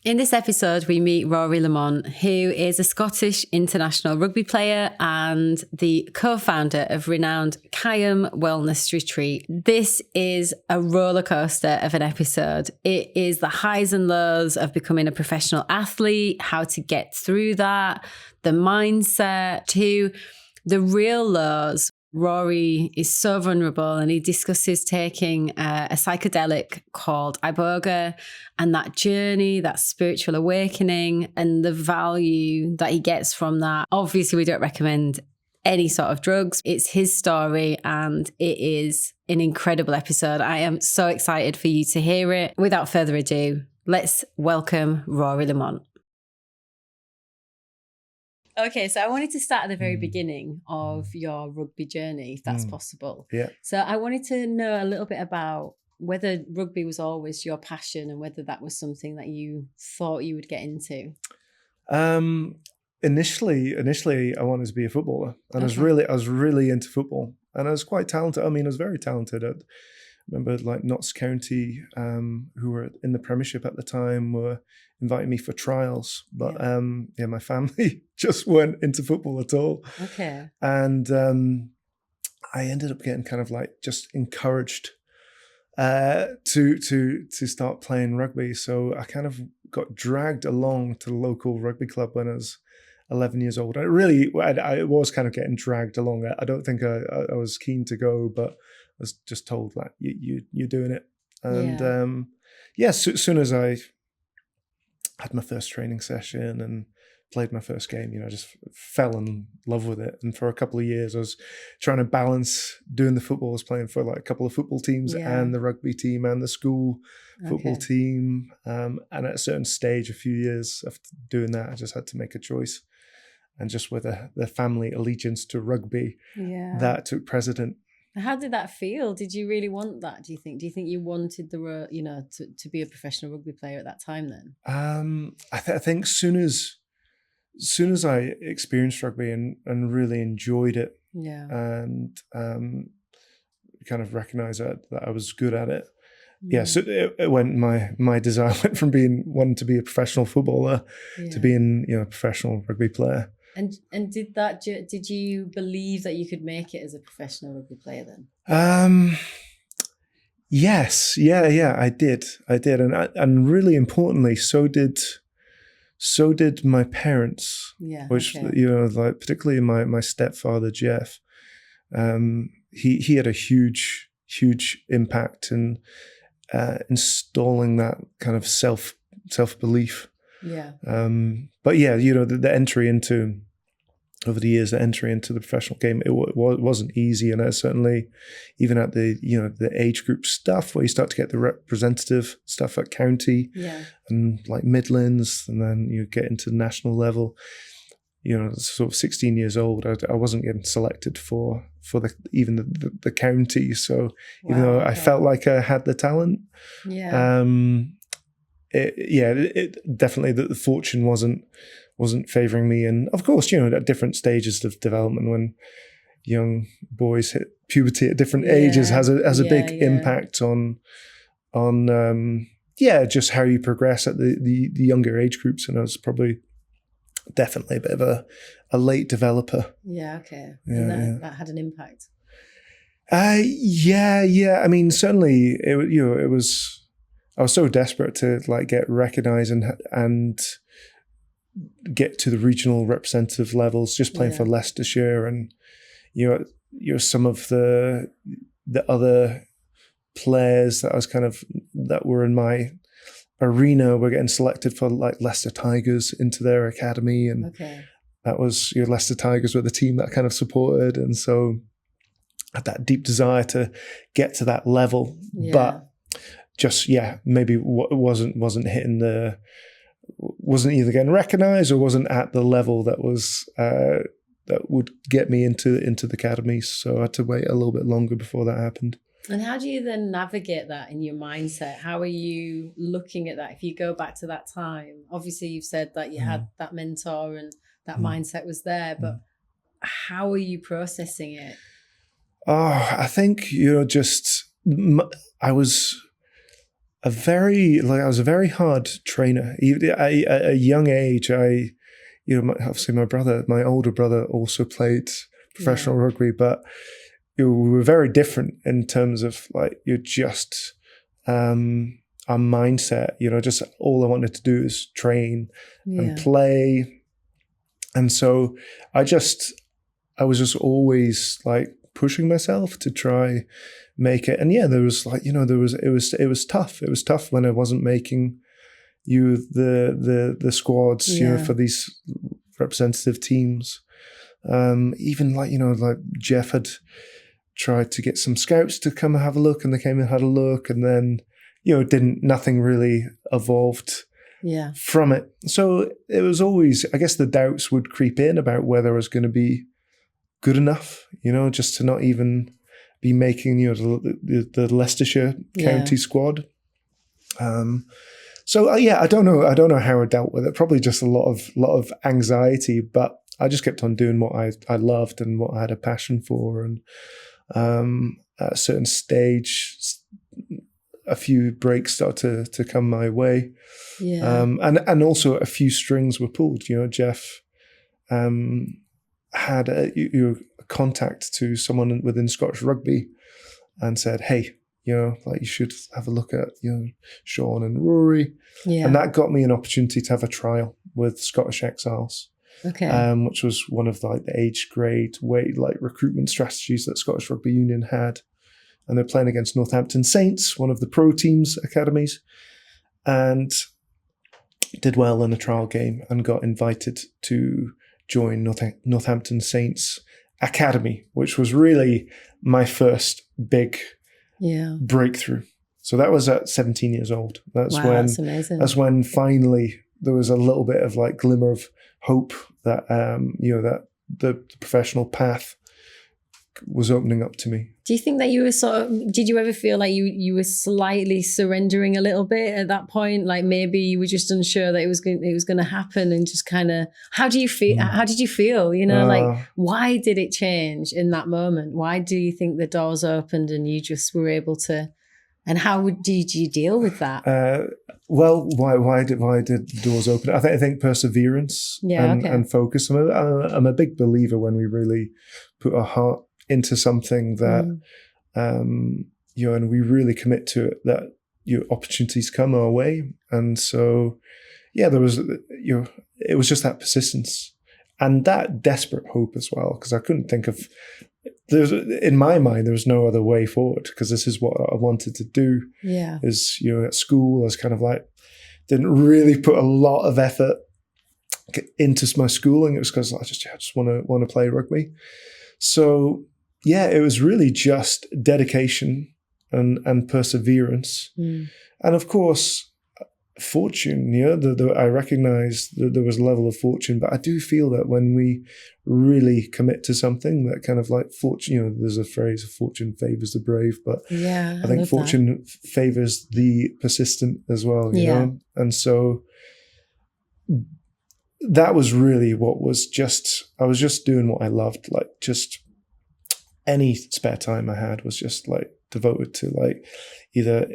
In this episode, we meet Rory Lamont, who is a Scottish international rugby player and the co-founder of renowned Caim Wellness Retreat. This is a roller coaster of an episode. It is the highs and lows of becoming a professional athlete, how to get through that, the mindset, to the real lows. Rory is so vulnerable and he discusses taking a psychedelic called Iboga and that journey, that spiritual awakening and the value that he gets from that. Obviously, we don't recommend any sort of drugs. It's his story and it is an incredible episode. I am so excited for you to hear it. Without further ado, let's welcome Rory Lamont. Okay, so I wanted to start at the very beginning of your rugby journey, if that's possible. Yeah. So I wanted to know a little bit about whether rugby was always your passion and whether that was something that you thought you would get into. Initially, I wanted to be a footballer, and I was really into football, and I was quite talented. I mean, I was very talented. I remember like Notts County, who were in the Premiership at the time, were inviting me for trials, but my family just weren't into football at all. Okay. And I ended up getting kind of like just encouraged to start playing rugby. So I kind of got dragged along to the local rugby club when I was 11 years old. I was kind of getting dragged along. I don't think I was keen to go, but I was just told like you're doing it. And as soon as I had my first training session and played my first game, I just fell in love with it. And for a couple of years, I was trying to balance doing the football. I was playing for like a couple of football teams and the rugby team and the school football team. And at a certain stage, a few years after doing that, I just had to make a choice. And just with the family allegiance to rugby, that took precedent. How did that feel? Did you really want that, do you think? Do you think you wanted to be a professional rugby player at that time then? I think soon as I experienced rugby and really enjoyed it, and kind of recognized that I was good at it. So it went. My desire went from wanting to be a professional footballer to being a professional rugby player. And did you believe that you could make it as a professional rugby player then? Yes, I did, and really importantly, so did my parents. Which like particularly my stepfather Jeff. He had a huge impact in installing that kind of self belief. But the entry into over the years, the entry into the professional game, it wasn't easy, and certainly even at the the age group stuff where you start to get the representative stuff at county and like Midlands, and then you get into the national level. Sort of 16 years old, I wasn't getting selected for the county. So even though I felt like I had the talent, it definitely the fortune wasn't favoring me. And of course, at different stages of development, when young boys hit puberty at different ages, has a big impact on just how you progress at the younger age groups. And I was probably definitely a bit of a late developer. That had an impact. I mean, certainly it was. I was so desperate to like get recognized and get to the regional representative levels, just playing for Leicestershire, and you're some of the other players that were in my arena were getting selected for like Leicester Tigers into their academy, and that was Leicester Tigers were the team that I kind of supported, and so I had that deep desire to get to that level, but just maybe wasn't hitting wasn't either getting recognized or wasn't at the level that was that would get me into the academy. So I had to wait a little bit longer before that happened. And how do you then navigate that in your mindset? How are you looking at that? If you go back to that time, obviously you've said that you had that mentor and that mindset was there, but how are you processing it? Oh, I think, just I was I was a very hard trainer. At a young age, obviously my older brother also played professional rugby, but we were very different in terms of like, you're just, our mindset, just all I wanted to do is train and play. And so I was just always like pushing myself to try make it. And there was like, it was tough. It was tough when I wasn't making the squads, for these representative teams. Even like, like Jeff had tried to get some scouts to come and have a look, and they came and had a look, and then, nothing really evolved from it. So it was always, I guess the doubts would creep in about whether I was going to be good enough, just to not even be making, the Leicestershire county squad. So I don't know how I dealt with it. Probably just a lot of anxiety, but I just kept on doing what I loved and what I had a passion for. And at a certain stage, a few breaks started to come my way. And also a few strings were pulled. Jeff had a contact to someone within Scottish Rugby and said, hey, like you should have a look at, Sean and Rory. And that got me an opportunity to have a trial with Scottish Exiles. Which was one of like the age grade recruitment strategies that Scottish Rugby Union had. And they're playing against Northampton Saints, one of the pro teams academies, and did well in a trial game and got invited to join Northampton Saints Academy, which was really my first big breakthrough. So that was at 17 years old. That's amazing. That's when finally there was a little bit of like glimmer of hope that that the professional path was opening up to me. Do you think that you were did you ever feel like you were slightly surrendering a little bit at that point? Like maybe you were just unsure that it was going to happen, and just kind of, how did you feel? Like why did it change in that moment? Why do you think the doors opened and you just were able to, and how did you deal with that? Well, why did the doors open? I think perseverance and focus. I'm a big believer when we really put our heart into something that, and we really commit to it, that opportunities come our way. And so, there was, it was just that persistence and that desperate hope as well, because I couldn't think of, in my mind, there was no other way forward, because this is what I wanted to do. Is, at school, I was kind of like, didn't really put a lot of effort into my schooling. It was because I just want to play rugby. So, it was really just dedication and perseverance. And of course, fortune, I recognize that there was a level of fortune, but I do feel that when we really commit to something, that kind of like fortune, there's a phrase, fortune favors the brave, but I think fortune favors the persistent as well, you know? And so that was really what was I was just doing what I loved, like just any spare time I had was just like devoted to like either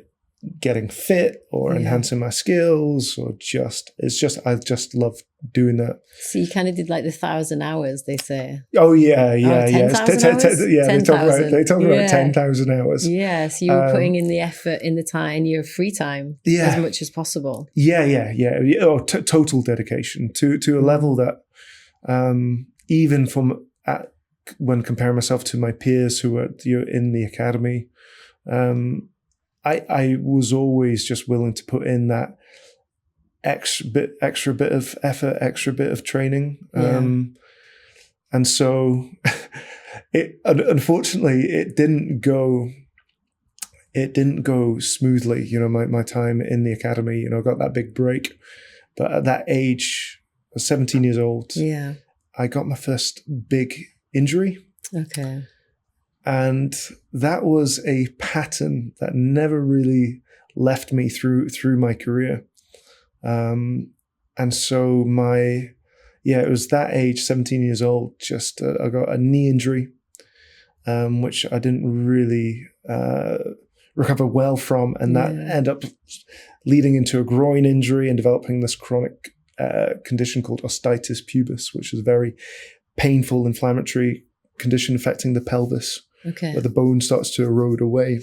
getting fit or enhancing my skills, or I just love doing that. So you kind of did like the 1,000 hours, they say. Oh yeah. 10,000 hours? They talk about 10,000 hours. Yeah, so you were putting in the effort in the time, in your free time, as much as possible. Oh, total dedication to a level that even when comparing myself to my peers who were in the academy, I was always just willing to put in that extra bit of effort, extra bit of training. And so unfortunately it didn't go smoothly, my time in the academy. I got that big break, but at that age, I was 17 years old. I got my first big injury. And that was a pattern that never really left me through my career. And so it was that age, 17 years old, I got a knee injury, which I didn't really recover well from, and that ended up leading into a groin injury and developing this chronic condition called osteitis pubis, which is a very painful inflammatory condition affecting the pelvis, where the bone starts to erode away.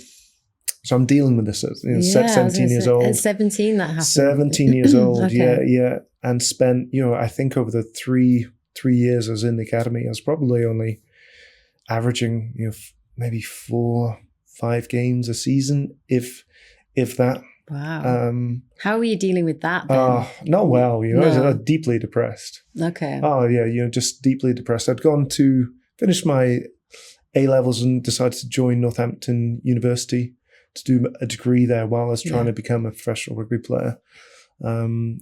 So I'm dealing with this at 17 years old. At 17 that happened? 17 years old, yeah. And spent, I think over the three years I was in the academy, I was probably only averaging, maybe 4-5 games a season, if that. Wow. How were you dealing with that then? Not well, I was deeply depressed. Okay. Oh yeah, just deeply depressed. I'd gone to finish my A-levels and decided to join Northampton University to do a degree there while I was trying to become a professional rugby player.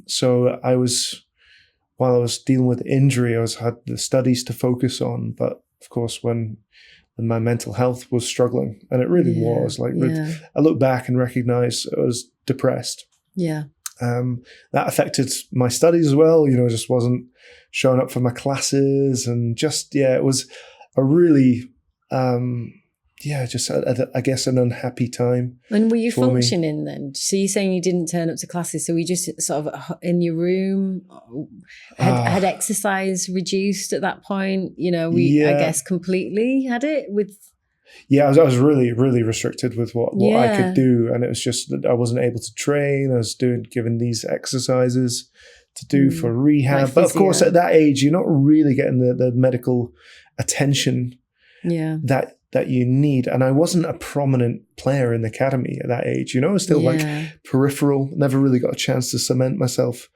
So while I was dealing with injury, I had the studies to focus on, but of course when my mental health was struggling, and it really was. I look back and recognize I was depressed. Yeah. That affected my studies as well. I just wasn't showing up for my classes, and it was a really, I guess an unhappy time. And were you functioning then? So you're saying you didn't turn up to classes, so you just sort of in your room, had exercise reduced at that point? I guess completely had it with... Yeah, I was really, really restricted with what I could do. And it was just that I wasn't able to train. I was given these exercises to do for rehab. Like but of course, at that age, you're not really getting the medical attention that you need. And I wasn't a prominent player in the academy at that age. I was still peripheral, never really got a chance to cement myself.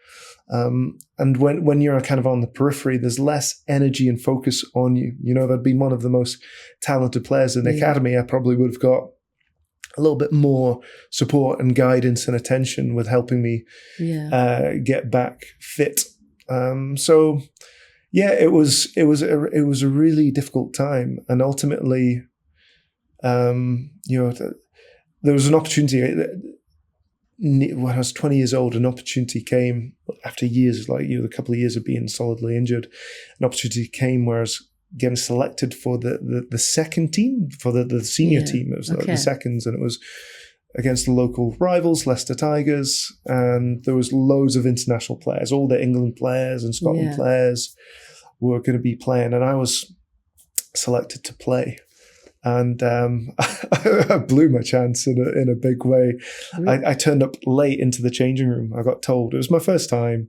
And when you're kind of on the periphery, there's less energy and focus on you. If I'd been one of the most talented players in the academy, I probably would have got a little bit more support and guidance and attention with helping me get back fit. It was a really difficult time, and ultimately, there was an opportunity. When I was 20 years old, an opportunity came after years, a couple of years of being solidly injured. An opportunity came where I was getting selected for the second team, for the senior team. It was the seconds, and it was against the local rivals, Leicester Tigers, and there was loads of international players. All the England players and Scotland players were going to be playing, and I was selected to play. And I blew my chance in a big way. I turned up late into the changing room. I got told, it was my first time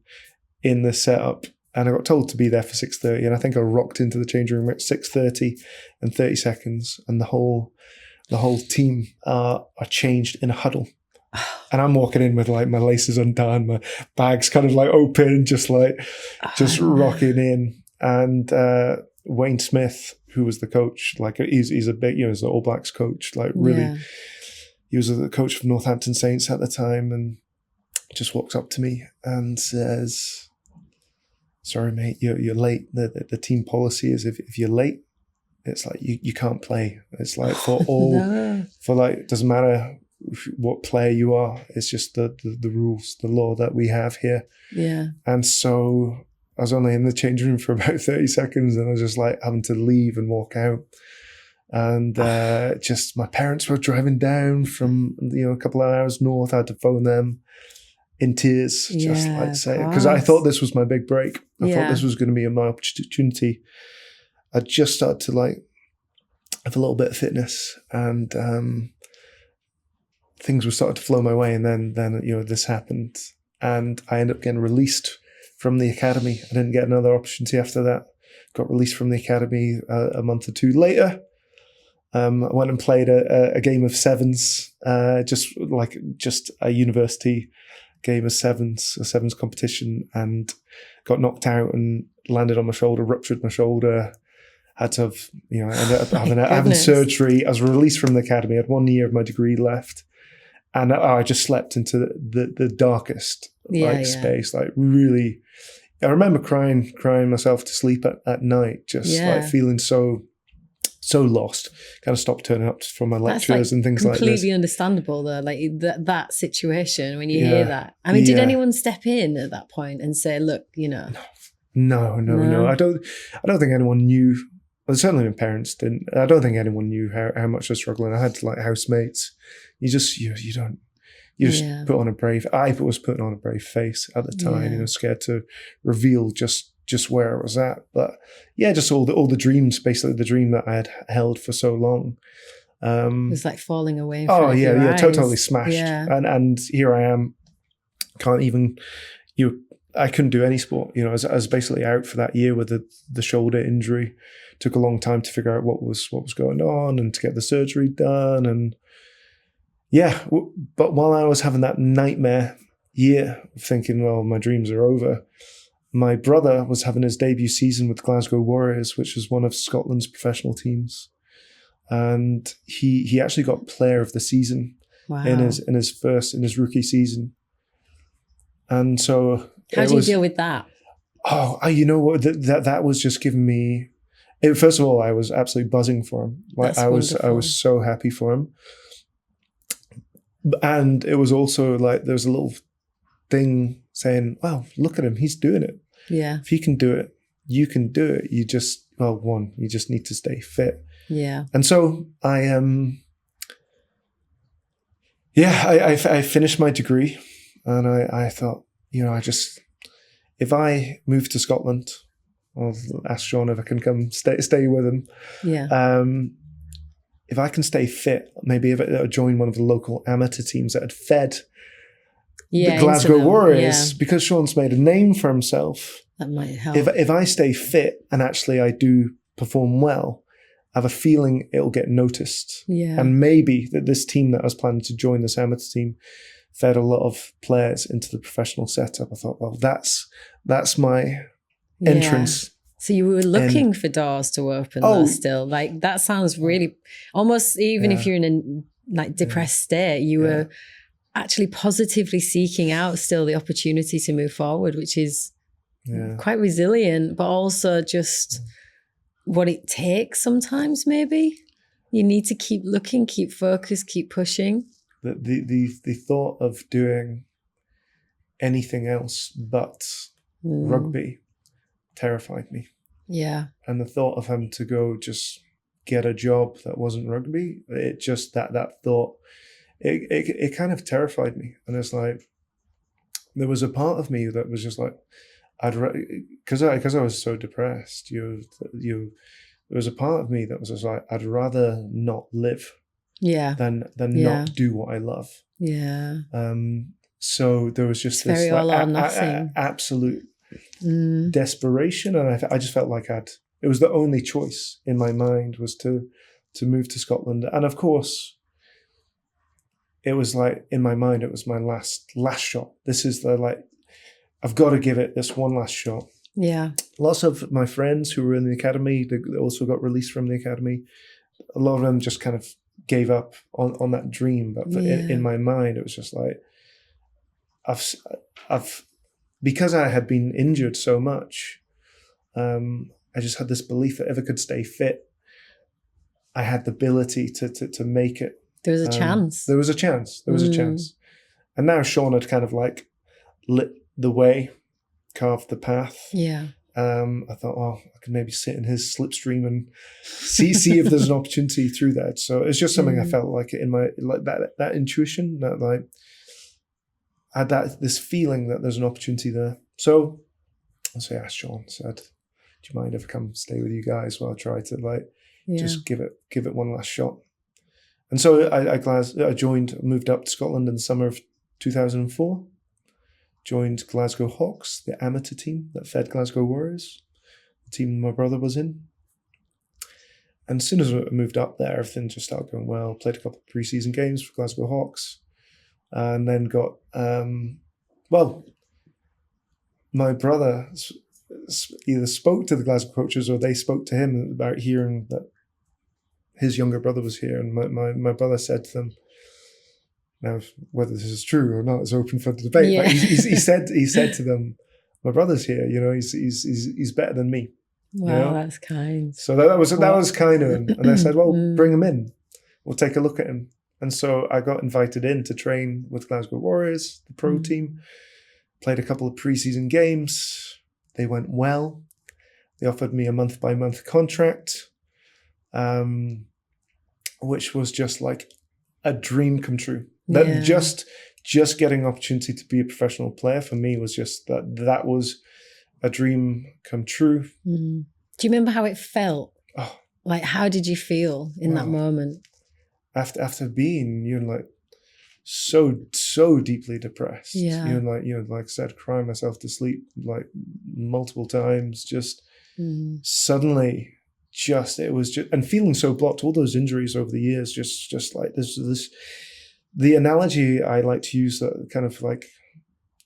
in the setup, and I got told to be there for 6:30. And I think I rocked into the changing room at 6:30 and 30 seconds, and the whole team are changed in a huddle. And I'm walking in with my laces undone, my bags kind of open, just rocking in. And Wayne Smith, who was the coach, he's a big, he's an All Blacks coach, he was the coach for Northampton Saints at the time, and just walks up to me and says, "Sorry, mate, you're late. The team policy is if you're late, it's you can't play. It's for all, it doesn't matter what player you are. It's just the rules, the law that we have here." Yeah. And so I was only in the changing room for about 30 seconds, and I was just having to leave and walk out. And just my parents were driving down from a couple of hours north. I had to phone them in tears, say, because I thought this was my big break. I thought this was going to be my opportunity. I just started to have a little bit of fitness, and things were starting to flow my way. And then this happened, and I ended up getting released from the academy. I didn't get another opportunity after that. Got released from the academy a month or two later. I went and played a game of sevens, just a university game of sevens, a sevens competition, and got knocked out and landed on my shoulder, ruptured my shoulder. Had to have, ended up having surgery. I was released from the academy. I had 1 year of my degree left. And I just slept into the darkest space, really. I remember crying myself to sleep at night, just feeling so lost. Kind of stopped turning up for my lectures and things like this. Completely understandable though, that situation when you hear that. I mean, did anyone step in at that point and say, "Look, No. I don't think anyone knew well, certainly my parents didn't. I don't think anyone knew how much I was struggling. I had like housemates. You just put on a brave. I was putting on a brave face at the time. Scared to reveal just where I was at. But yeah, just all the dreams, basically the dream that I had held for so long. It was like falling away. Totally smashed. Yeah. And here I am. Can't even. I couldn't do any sport. I was basically out for that year with the shoulder injury. Took a long time to figure out what was going on and to get the surgery done. And yeah, but while I was having that nightmare year, thinking, well, my dreams are over, my brother was having his debut season with Glasgow Warriors, which is one of Scotland's professional teams, and he actually got Player of the Season in his rookie season. And so, how do you deal with that? Oh, you know what? That was just giving me. First of all, I was absolutely buzzing for him. Like I was so happy for him. And it was also like there was a little thing saying, "Wow, look at him! He's doing it. Yeah, if he can do it, you can do it. You just you just need to stay fit." Yeah. And so I finished my degree, and I thought, if I move to Scotland, I'll ask Sean if I can come stay with him. Yeah. If I can stay fit, maybe if I join one of the local amateur teams that had fed the Glasgow Warriors, because Sean's made a name for himself. That might help. If I stay fit and actually I do perform well, I have a feeling it'll get noticed. Yeah. And maybe that this team that I was planning to join, this amateur team, fed a lot of players into the professional setup. I thought, well, that's my entrance. So you were looking for doors to open though still. Like that sounds really almost, even if you're in a depressed state, you were actually positively seeking out still the opportunity to move forward, which is quite resilient, but also just what it takes sometimes. Maybe you need to keep looking, keep focused, keep pushing. The thought of doing anything else but rugby terrified me. Yeah. And the thought of having to go just get a job that wasn't rugby, it just that thought, it kind of terrified me. And it's like, there was a part of me that was just like, because I was so depressed, there was a part of me that was just like, I'd rather not live than not do what I love. Yeah. So there was just this very all or nothing. Absolute desperation, and I just felt like it was the only choice in my mind was to move to Scotland. And of course, it was like in my mind, it was my last shot. This is I've got to give it this one last shot. Yeah. Lots of my friends who were in the academy, they also got released from the academy. A lot of them just kind of gave up on that dream. But in my mind, it was just like, I've because I had been injured so much, I just had this belief that if I could stay fit, I had the ability to make it. There was a chance. There was a chance. And now Sean had kind of like lit the way, carved the path. Yeah. I thought, I could maybe sit in his slipstream and see if there's an opportunity through that. So it's just something I felt like in my that intuition that I had this feeling that there's an opportunity there. So I asked Sean, said, "Do you mind if I come stay with you guys while I try to just give it one last shot?" And so I moved up to Scotland in the summer of 2004. Joined Glasgow Hawks, the amateur team that fed Glasgow Warriors, the team my brother was in. And as soon as I moved up there, everything just started going well. Played a couple of pre-season games for Glasgow Hawks, and then got my brother either spoke to the Glasgow coaches or they spoke to him about hearing that his younger brother was here, and my brother said to them. Now, whether this is true or not is open for the debate. Yeah. But he said to them, "My brother's here. He's better than me." Wow, that's kind. So that was kind of him. And I said, "Well, bring him in. We'll take a look at him." And so I got invited in to train with Glasgow Warriors, the pro team. Played a couple of preseason games. They went well. They offered me a month-by-month contract. which was just like a dream come true. That just getting an opportunity to be a professional player for me was just that was a dream come true. Mm. Do you remember how it felt? Oh, like, how did you feel in that moment? After being, like so deeply depressed, like I said, crying myself to sleep like multiple times, just suddenly, it was just, and feeling so blocked, all those injuries over the years, just like this, the analogy I like to use that kind of like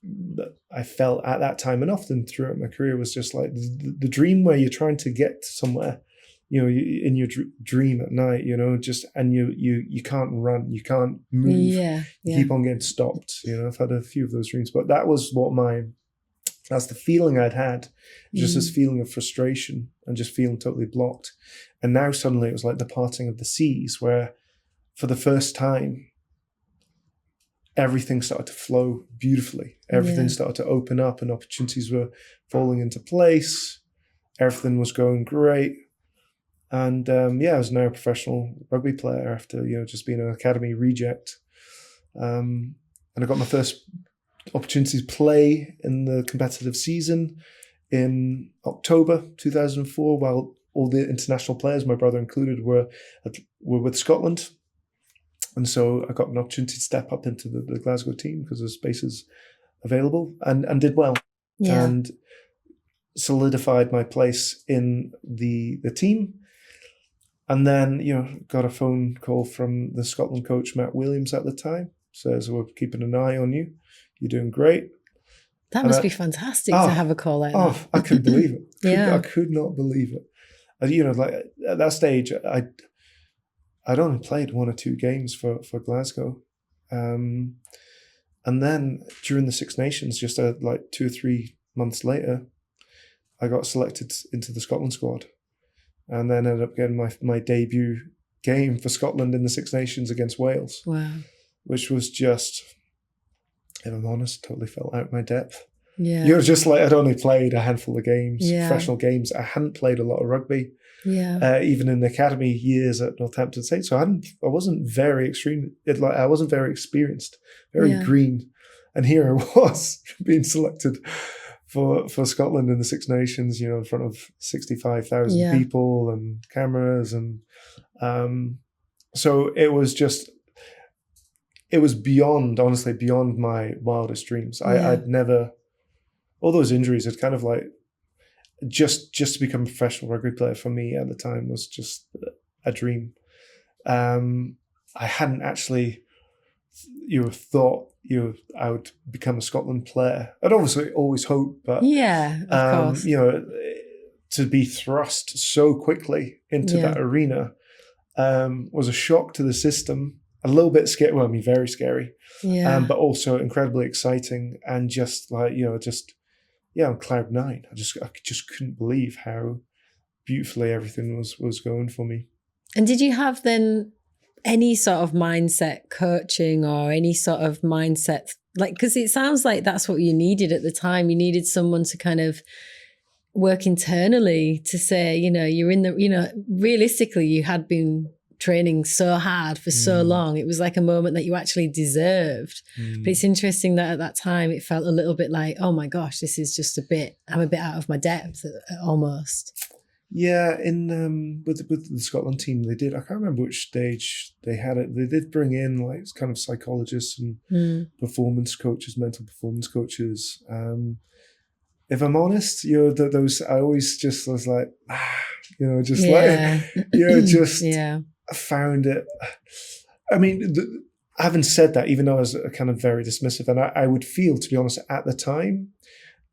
that I felt at that time and often throughout my career was just like the dream where you're trying to get somewhere, in your dream at night, just, and you can't run, you can't move, you keep on getting stopped. I've had a few of those dreams, but that was that's the feeling I'd had, just this feeling of frustration and just feeling totally blocked. And now suddenly it was like the parting of the seas, where for the first time, everything started to flow beautifully. Everything started to open up and opportunities were falling into place. Everything was going great. And I was now a professional rugby player after, just being an academy reject. And I got my first opportunity to play in the competitive season in October 2004, while all the international players, my brother included, were with Scotland. And so I got an opportunity to step up into the Glasgow team because there's spaces available, and did well. Yeah. And solidified my place in the team. And then, got a phone call from the Scotland coach, Matt Williams, at the time. Says, we're keeping an eye on you. You're doing great. That must be fantastic to have a call like that. Oh, I couldn't believe it. I could not believe it. Like at that stage, I'd only played 1 or 2 games for Glasgow. And then during the Six Nations, just like 2 or 3 months later, I got selected into the Scotland squad. And then ended up getting my debut game for Scotland in the Six Nations against Wales. Wow. Which was just, if I'm honest, totally fell out of my depth. Yeah. Just like, I'd only played a handful of games, professional games. I hadn't played a lot of rugby. Yeah. Even in the academy years at Northampton Saints. So I wasn't very I wasn't very experienced, very green. And here I was being selected for Scotland in the Six Nations, in front of 65,000 people and cameras. And so it was honestly beyond my wildest dreams. I'd never, all those injuries had kind of like, just to become a professional rugby player for me at the time was just a dream. I hadn't actually, thought, I would become a Scotland player. I'd obviously always hoped, but of course. To be thrust so quickly into that arena was a shock to the system. A little bit scary. Well, I mean, very scary. Yeah. But also incredibly exciting, and just like on cloud 9. I just couldn't believe how beautifully everything was going for me. And did you have then any sort of mindset coaching or any sort of mindset, like, because it sounds like that's what you needed at the time. You needed someone to kind of work internally to say, you're in the, realistically, you had been training so hard for so long. It was like a moment that you actually deserved. But it's interesting that at that time it felt a little bit like, oh my gosh, this is just I'm a bit out of my depth almost. Yeah, in with the Scotland team, they did. I can't remember which stage they had it. They did bring in like kind of psychologists and performance coaches, mental performance coaches. If I'm honest, those I always just was like, I found it. I mean, having said that, even though I was kind of very dismissive, and I would feel, to be honest, at the time,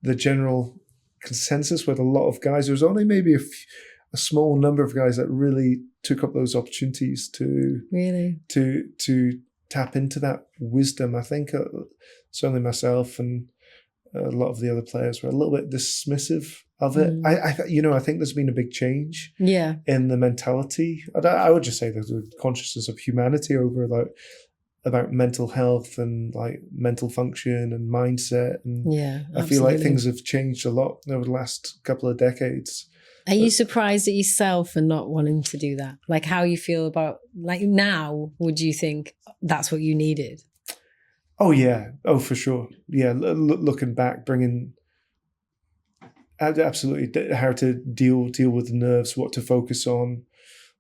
the general consensus with a lot of guys, there was only maybe a small number of guys that really took up those opportunities to tap into that wisdom. I think certainly myself and a lot of the other players were a little bit dismissive of it. I think there's been a big change in the mentality. I would just say there's a consciousness of humanity over about mental health and like mental function and mindset. And I feel like things have changed a lot over the last couple of decades. Are you surprised at yourself for not wanting to do that? Like how you feel about, like now, would you think that's what you needed? Oh yeah. Oh, for sure. Yeah. Looking back, bringing absolutely how to deal with the nerves, what to focus on.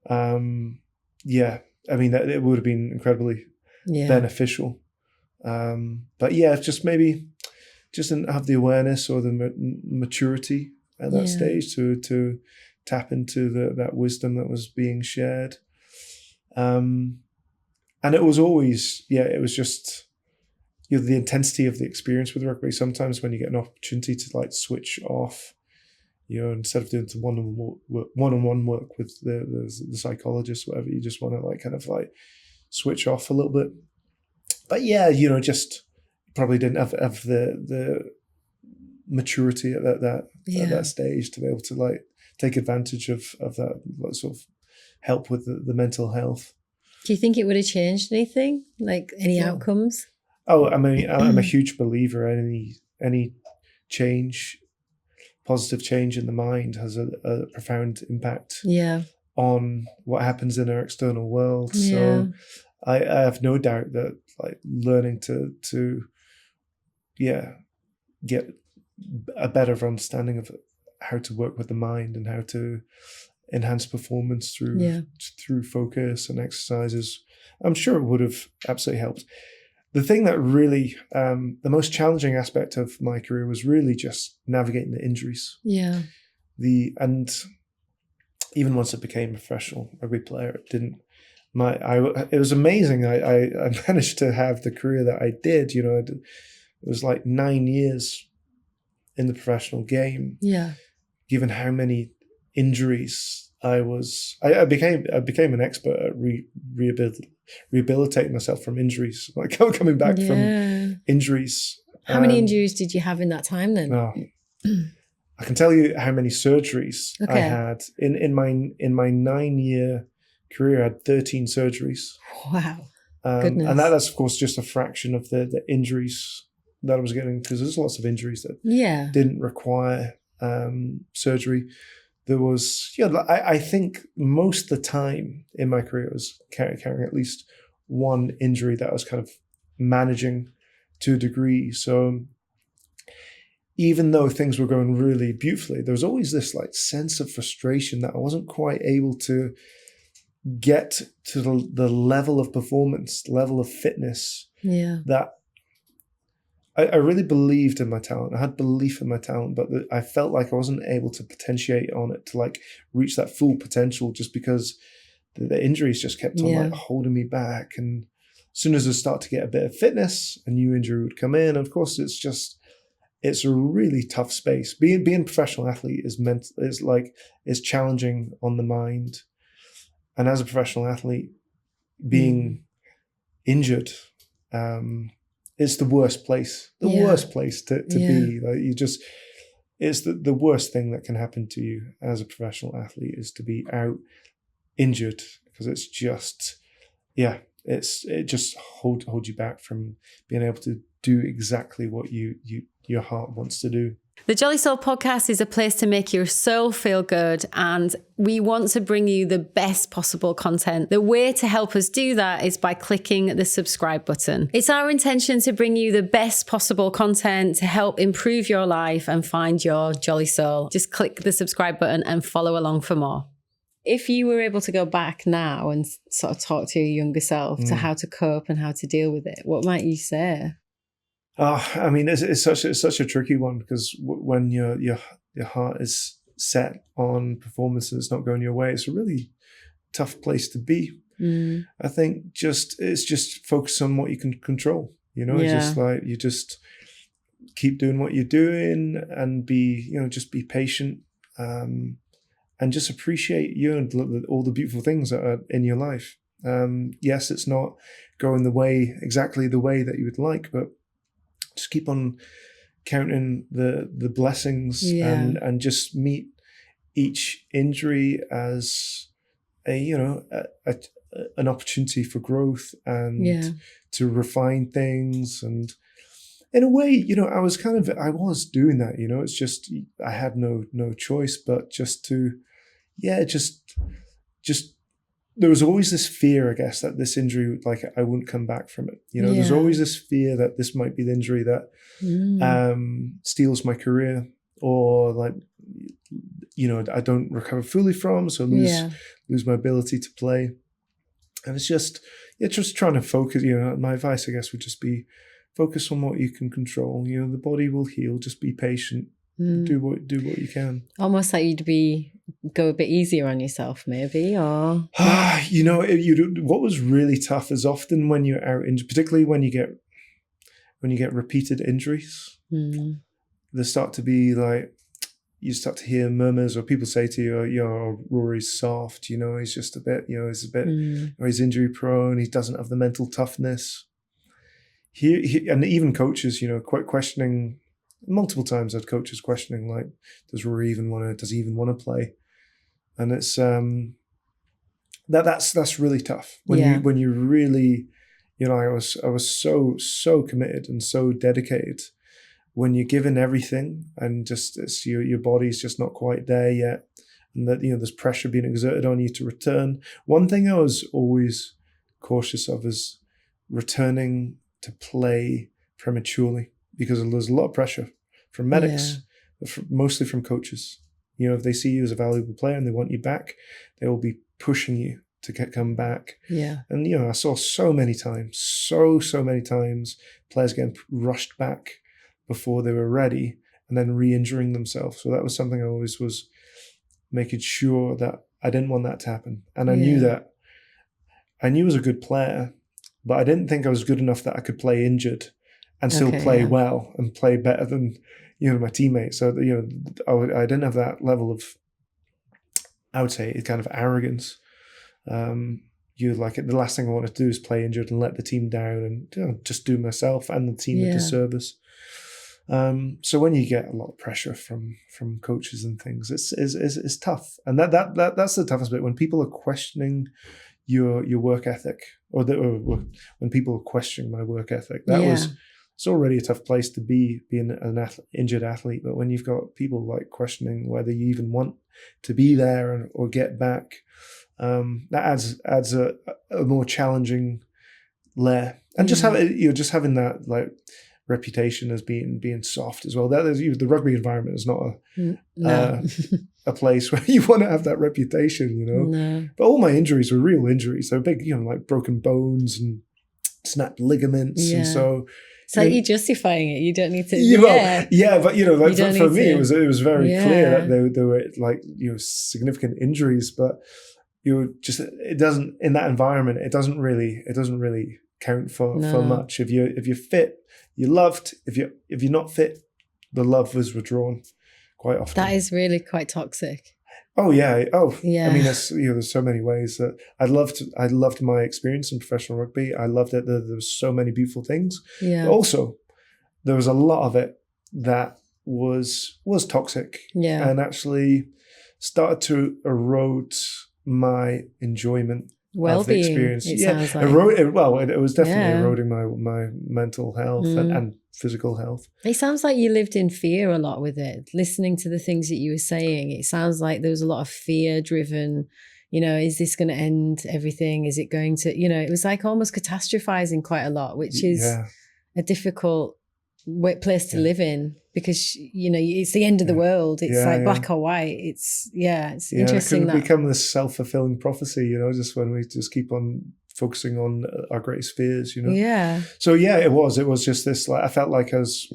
Yeah. I mean, it would have been incredibly beneficial. But yeah, just maybe just didn't have the awareness or the maturity at that stage to tap into that wisdom that was being shared. And it was always, it was just, the intensity of the experience with rugby. Sometimes when you get an opportunity to like switch off, instead of doing some one-on-one work with the psychologist, whatever, you just want to like kind of like switch off a little bit. But yeah, just probably didn't have the maturity at that stage to be able to like take advantage of that sort of help with the mental health. Do you think it would have changed anything, like any outcomes? Oh, I mean, I'm a huge believer in any change, positive change in the mind has a profound impact on what happens in our external world. So I have no doubt that like learning to get a better understanding of how to work with the mind and how to enhance performance through focus and exercises, I'm sure it would have absolutely helped. The thing that really, the most challenging aspect of my career was really just navigating the injuries. Yeah. And even once I became a professional rugby player, it was amazing. I managed to have the career that I did. It was like 9 years in the professional game. Yeah. Given how many injuries I became an expert at rehabilitating myself from injuries, like coming back from injuries. How many injuries did you have in that time then? I can tell you how many surgeries I had in my 9-year career. I had 13 surgeries. Wow. Goodness. And that's of course just a fraction of the injuries that I was getting, because there's lots of injuries that didn't require surgery. There was, I think most of the time in my career I was carrying at least one injury that I was kind of managing to a degree. So even though things were going really beautifully, there was always this like sense of frustration that I wasn't quite able to get to the level of performance, level of fitness that I really believed in my talent. I had belief in my talent, but I felt like I wasn't able to potentiate on it to like reach that full potential, just because the injuries just kept on like holding me back. And as soon as I start to get a bit of fitness, a new injury would come in. And of course, it's a really tough space. Being a professional athlete is challenging on the mind. And as a professional athlete, being injured, it's the worst place. Worst place to be. Like it's the worst thing that can happen to you as a professional athlete is to be out injured, because it's just it just holds you back from being able to do exactly what your heart wants to do. The Jolly Soul podcast is a place to make your soul feel good, and we want to bring you the best possible content. The way to help us do that is by clicking the subscribe button. It's our intention to bring you the best possible content to help improve your life and find your jolly soul. Just click the subscribe button and follow along for more. If you were able to go back now and sort of talk to your younger self to how to cope and how to deal with it, what might you say? I mean, it's such a tricky one, because when your heart is set on performance and it's not going your way, it's a really tough place to be. I think it's just focus on what you can control. Just like you just keep doing what you're doing and just be patient, and just appreciate all the beautiful things that are in your life. Yes, it's not going exactly the way that you would like, but just keep on counting the blessings and just meet each injury as an opportunity for growth and to refine things. And in a way, I was doing that, it's just, I had no choice, but just there was always this fear, I guess, that this injury, like I wouldn't come back from it. There's always this fear that this might be the injury that steals my career, or like, I don't recover fully from, so lose my ability to play. And it's just trying to focus, my advice, I guess, would just be focus on what you can control. The body will heal, just be patient, do what you can. Almost like go a bit easier on yourself, maybe, or what was really tough is often when you're out injured, particularly when you get repeated injuries, there start to be like, you start to hear murmurs, or people say to you, Rory's soft, he's just a bit, or he's injury prone, he doesn't have the mental toughness. He and even coaches, quite questioning. Multiple times I had coaches questioning, like, does he even want to play? And it's that's really tough when you really, I was so committed and so dedicated. When you're given everything and just your body's just not quite there yet, and that there's pressure being exerted on you to return. One thing I was always cautious of is returning to play prematurely, because there's a lot of pressure from medics, but mostly from coaches. If they see you as a valuable player and they want you back, they will be pushing you to come back. Yeah. And I saw so many times, so many times, players getting rushed back before they were ready and then re-injuring themselves. So that was something I always was making sure that I didn't want that to happen. And I knew I was a good player, but I didn't think I was good enough that I could play injured and still play well and play better than my teammates. So I didn't have that level of, I would say, kind of arrogance. The last thing I wanted to do is play injured and let the team down, and just do myself and the team a disservice. So when you get a lot of pressure from coaches and things, it's tough, and that's the toughest bit, when people are questioning your work ethic, or when people are questioning my work ethic. It's already a tough place to be, being an injured athlete. But when you've got people like questioning whether you even want to be there or get back, that adds a more challenging layer. And just having that like reputation as being soft as well. That is, the rugby environment is not a place where you want to have that reputation, No. But all my injuries were real injuries. They're big, like broken bones and snapped ligaments, and so. It's like you're justifying it. You don't need to. But for me, it was very clear that there were like significant injuries, but it doesn't, in that environment, it doesn't really count for much. If you're fit, you're loved. If you're not fit, the love was withdrawn quite often. That is really quite toxic. Oh yeah. I mean, there's so many ways that I loved my experience in professional rugby. I loved it. There was so many beautiful things. Yeah. But also, there was a lot of it that was toxic. Yeah. And actually started to erode my enjoyment of the experience. Sounds like. It was definitely eroding my mental health and physical health. It sounds like you lived in fear a lot with it. Listening to the things that you were saying, it sounds like there was a lot of fear driven. Is this going to end everything? Is it going to, it was like almost catastrophizing quite a lot, which is a difficult place to live in, because, it's the end of the world. It's black or white. It's interesting. It could become this self-fulfilling prophecy, just when we just keep on focusing on our greatest fears, Yeah. So it was just this, like, I felt like I was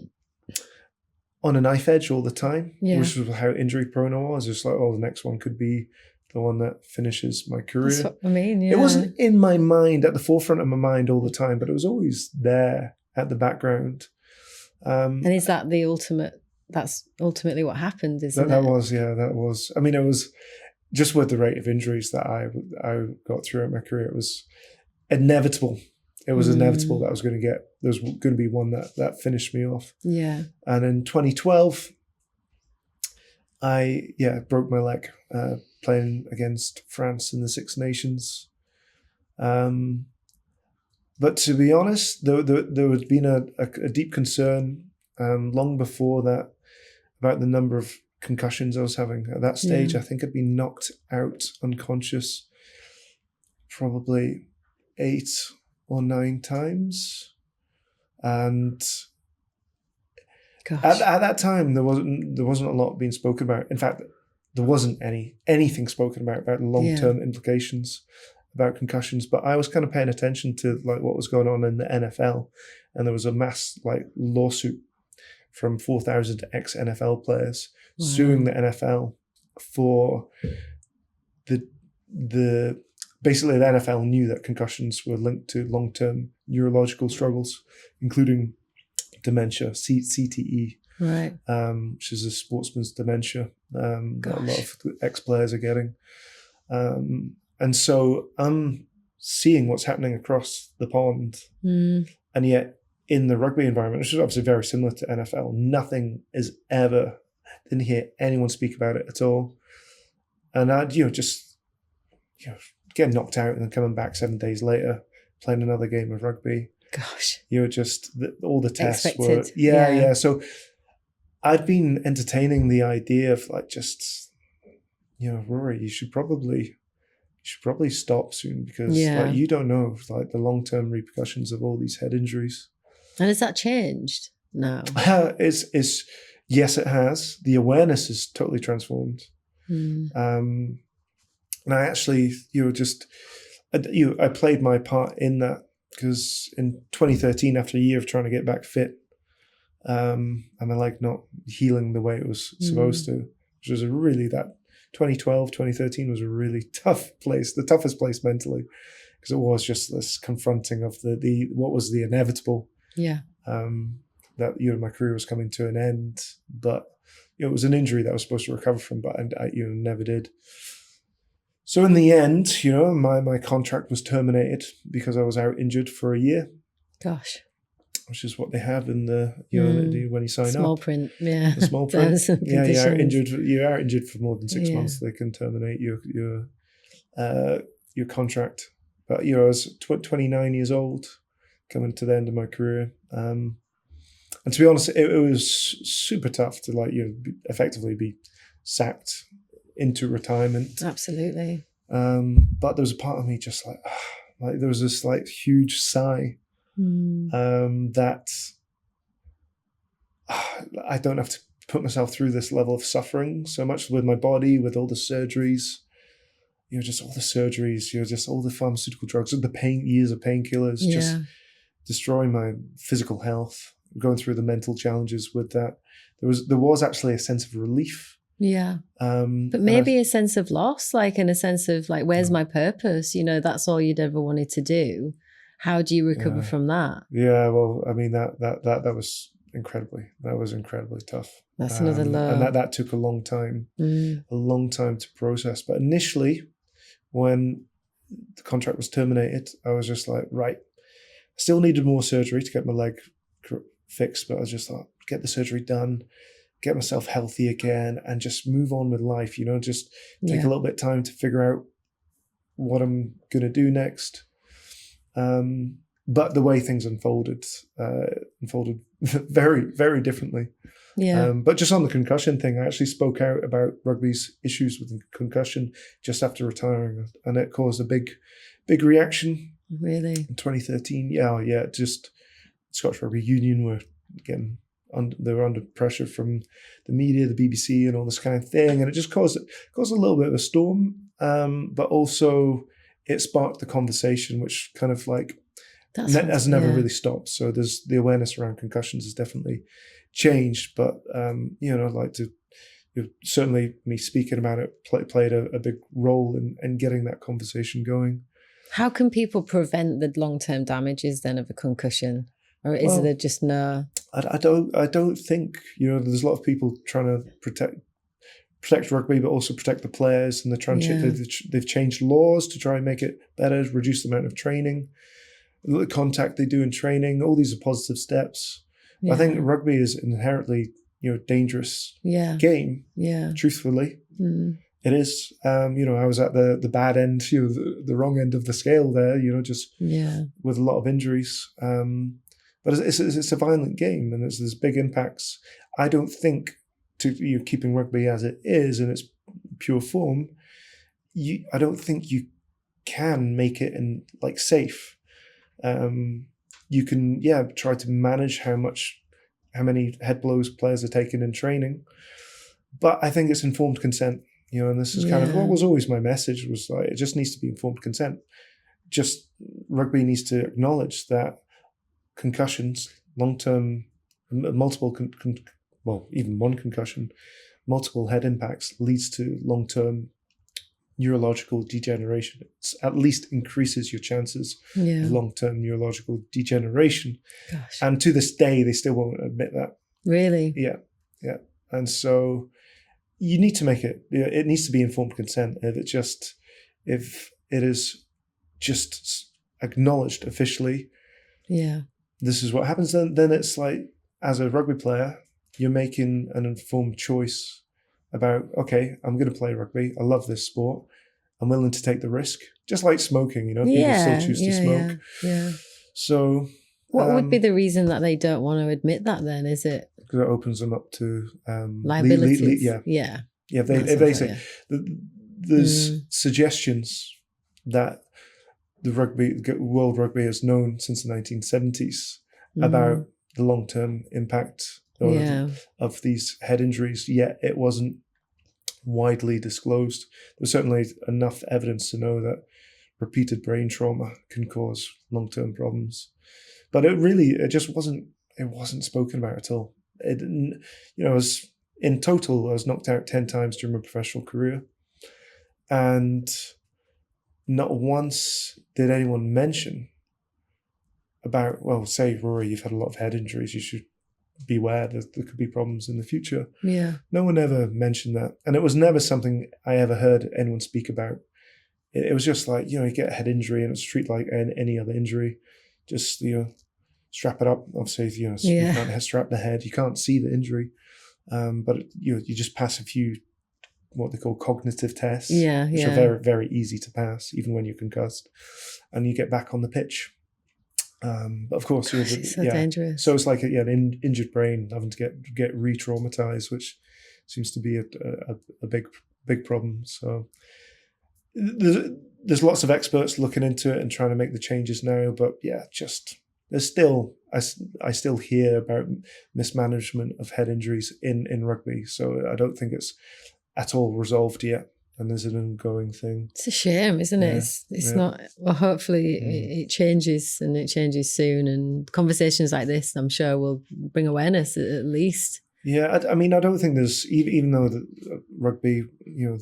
on a knife edge all the time, which was how injury prone I was. Just like, the next one could be the one that finishes my career. That's what I mean, It wasn't in my mind, at the forefront of my mind all the time, but it was always there at the background. And is that the ultimate? That's ultimately what happened, isn't it? That was. I mean, it was just with the rate of injuries that I got throughout my career. It was inevitable. It was inevitable that there was going to be one that finished me off. Yeah. And in 2012, I broke my leg playing against France in the Six Nations. The But to be honest, there had been a deep concern long before that about the number of concussions I was having. At that stage, I think I'd been knocked out unconscious probably 8 or 9 times. And at that time, there wasn't a lot being spoken about. In fact, there wasn't anything spoken about long-term implications about concussions. But I was kind of paying attention to like what was going on in the NFL, and there was a mass like lawsuit from 4,000 ex-NFL players suing the NFL for the basically the NFL knew that concussions were linked to long-term neurological struggles, including dementia, CTE, right? Which is a sportsman's dementia that a lot of ex-players are getting. And so I'm seeing what's happening across the pond, and yet in the rugby environment, which is obviously very similar to NFL, nothing is ever, didn't hear anyone speak about it at all. And I'd, just getting knocked out and then coming back 7 days later, playing another game of rugby. Gosh. All the tests expected. were, So I'd been entertaining the idea of like just, Rory, you should probably stop soon because like you don't know like the long-term repercussions of all these head injuries. And has that changed? No. Yes, it has. The awareness is totally transformed. And I actually, I played my part in that because in 2013, after a year of trying to get back fit, and my leg not healing the way it was supposed to, which was that 2012, 2013 was a really tough place, the toughest place mentally, because it was just this confronting of the what was the inevitable. Yeah. That my career was coming to an end, but it was an injury that I was supposed to recover from, but I never did. So in the end, my contract was terminated because I was out injured for a year. Gosh. Which is what they have in the when you sign small up. Print, yeah. The small print. You're out injured for more than 6 months. They can terminate your contract. But I was 29 years old, coming to the end of my career. And to be honest, it was super tough to effectively be sacked into retirement. Absolutely. But there was a part of me just like there was this like huge sigh. That I don't have to put myself through this level of suffering so much with my body, with all the surgeries, just all the surgeries, just all the pharmaceutical drugs, the years of painkillers, just destroying my physical health, going through the mental challenges with that. There was actually a sense of relief. Yeah. But maybe a sense of loss, like in a sense of like, where's my purpose? That's all you'd ever wanted to do. How do you recover from that? Yeah, well, I mean that was incredibly tough. That's another low, and that took a long time to process. But initially, when the contract was terminated, I was just like, right, I still needed more surgery to get my leg fixed, but I was just like, get the surgery done, get myself healthy again, and just move on with life. Just take a little bit of time to figure out what I'm gonna do next. But the way things unfolded very, very differently. Yeah. But just on the concussion thing, I actually spoke out about rugby's issues with concussion just after retiring, and it caused a big reaction. Really? In 2013, yeah. Just Scottish Rugby Union were they were under pressure from the media, the BBC, and all this kind of thing, and it just caused a little bit of a storm. But also, it sparked the conversation, which kind of like has never really stopped. So there's the awareness around concussions has definitely changed, but I'd like to certainly me speaking about it played a big role in getting that conversation going. How can people prevent the long-term damages then of a concussion, or is there just no? I don't think there's a lot of people trying to protect rugby, but also protect the players, and they're trying they've changed laws to try and make it better, reduce the amount of training, the contact they do in training. All these are positive steps. I think rugby is inherently dangerous game. Yeah, truthfully, It is. I was at the bad end, the wrong end of the scale there, just with a lot of injuries. But it's a violent game, and there's big impacts. I don't think, keeping rugby as it is in its pure form, I don't think you can make it in safe. You can try to manage how many head blows players are taking in training, but I think it's informed consent. And this is kind of what was always my message, was like, it just needs to be informed consent. Just rugby needs to acknowledge that concussions, long-term, multiple, even one concussion, multiple head impacts leads to long-term neurological degeneration. It at least increases your chances of long-term neurological degeneration. Gosh. And to this day, they still won't admit that. Really? Yeah. And so you need to make it. It needs to be informed consent. If it is just acknowledged officially, this is what happens. Then it's like, as a rugby player, you're making an informed choice about, okay, I'm going to play rugby. I love this sport. I'm willing to take the risk. Just like smoking, people still choose to smoke. Yeah. So, what would be the reason that they don't want to admit that? Then is it because it opens them up to liabilities? Yeah. If they say there's suggestions that the world rugby has known since the 1970s about the long-term impact of these head injuries, yet it wasn't widely disclosed. There's certainly enough evidence to know that repeated brain trauma can cause long-term problems, but it just wasn't spoken about at all. It didn't, in total, I was knocked out 10 times during my professional career, and not once did anyone mention about, say, Rory, you've had a lot of head injuries, you should beware that there could be problems in the future. Yeah. No one ever mentioned that. And it was never something I ever heard anyone speak about. It was just like, you get a head injury and it's treated like any other injury. Just, strap it up. Obviously, you can't strap the head. You can't see the injury. But you just pass a few, what they call cognitive tests, which are very, very easy to pass, even when you're concussed, and you get back on the pitch. But of course, it's so dangerous. So it's like an injured brain having to get re-traumatized, which seems to be a big problem. So there's lots of experts looking into it and trying to make the changes now. But there's still I still hear about mismanagement of head injuries in rugby. So I don't think it's at all resolved yet. And there's an ongoing thing. It's a shame, isn't it? It's not. Well, hopefully it changes, and it changes soon. And conversations like this, I'm sure, will bring awareness at least. Yeah, I mean, I don't think there's, even though the rugby,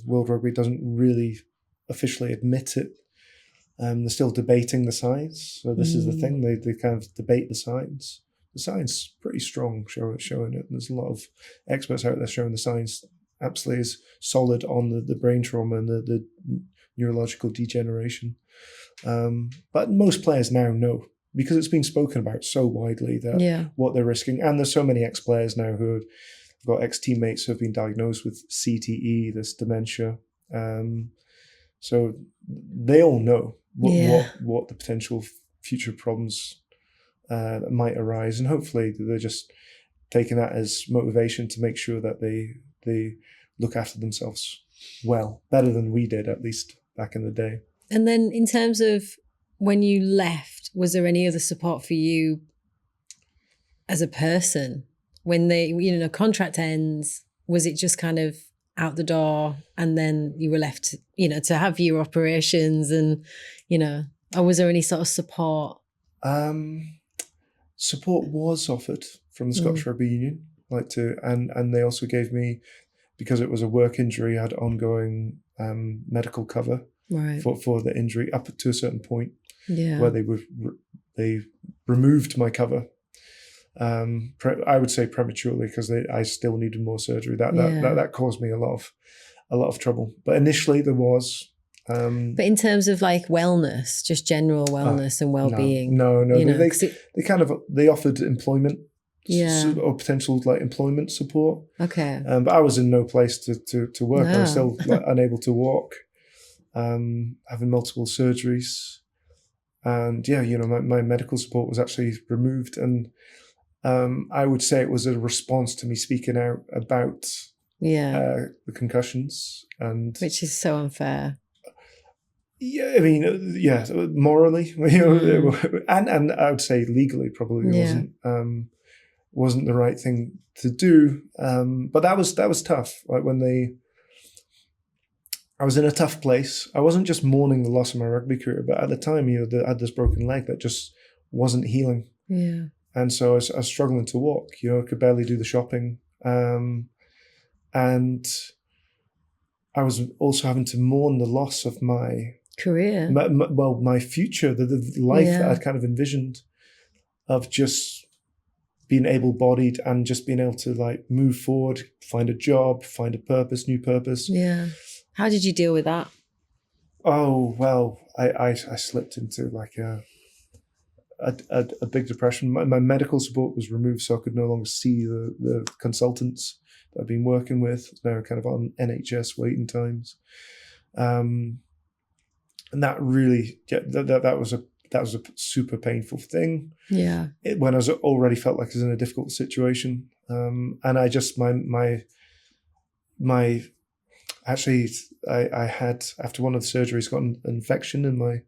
World Rugby doesn't really officially admit it, they're still debating the science. So this is the thing, they kind of debate the science. The science is pretty strong showing it. And there's a lot of experts out there showing the science absolutely is solid on the brain trauma and the neurological degeneration. But most players now know, because it's been spoken about so widely, that what they're risking. And there's so many ex-players now who have got ex-teammates who have been diagnosed with CTE, this dementia. So they all know what the potential future problems that might arise. And hopefully they're just taking that as motivation to make sure that they look after themselves well, better than we did, at least back in the day. And then in terms of when you left, was there any other support for you as a person? When the contract ends, was it just kind of out the door and then you were left, to have your operations and, or was there any sort of support? Support was offered from the Scottish Rugby Union, and they also gave me, because it was a work injury, I had ongoing medical cover for the injury up to a certain point, where they removed my cover. I would say prematurely, because I still needed more surgery. That caused me a lot of trouble. But initially there was. But in terms of like wellness, just general wellness and well-being, no, they offered employment. or potential like employment support. Okay. But I was in no place to work. I was still like, unable to walk, having multiple surgeries. And yeah, my medical support was actually removed. And I would say it was a response to me speaking out about the concussions. Which is so unfair. Yeah, I mean, morally, and I would say legally probably wasn't the right thing to do. But that was tough. Like I was in a tough place. I wasn't just mourning the loss of my rugby career, but at the time, I had this broken leg that just wasn't healing. Yeah. And so I was struggling to walk. I could barely do the shopping, and I was also having to mourn the loss of my career, my future, the life that I'd kind of envisioned of just being able-bodied and just being able to like move forward, find a job, find a purpose, new purpose. Yeah. How did you deal with that? Oh, well, I slipped into like a big depression. My medical support was removed, so I could no longer see the consultants that I've been working with. They're kind of on NHS waiting times. And that really, that was a super painful thing. Yeah. When I was already felt like I was in a difficult situation. And I just, I had, after one of the surgeries, got an infection in my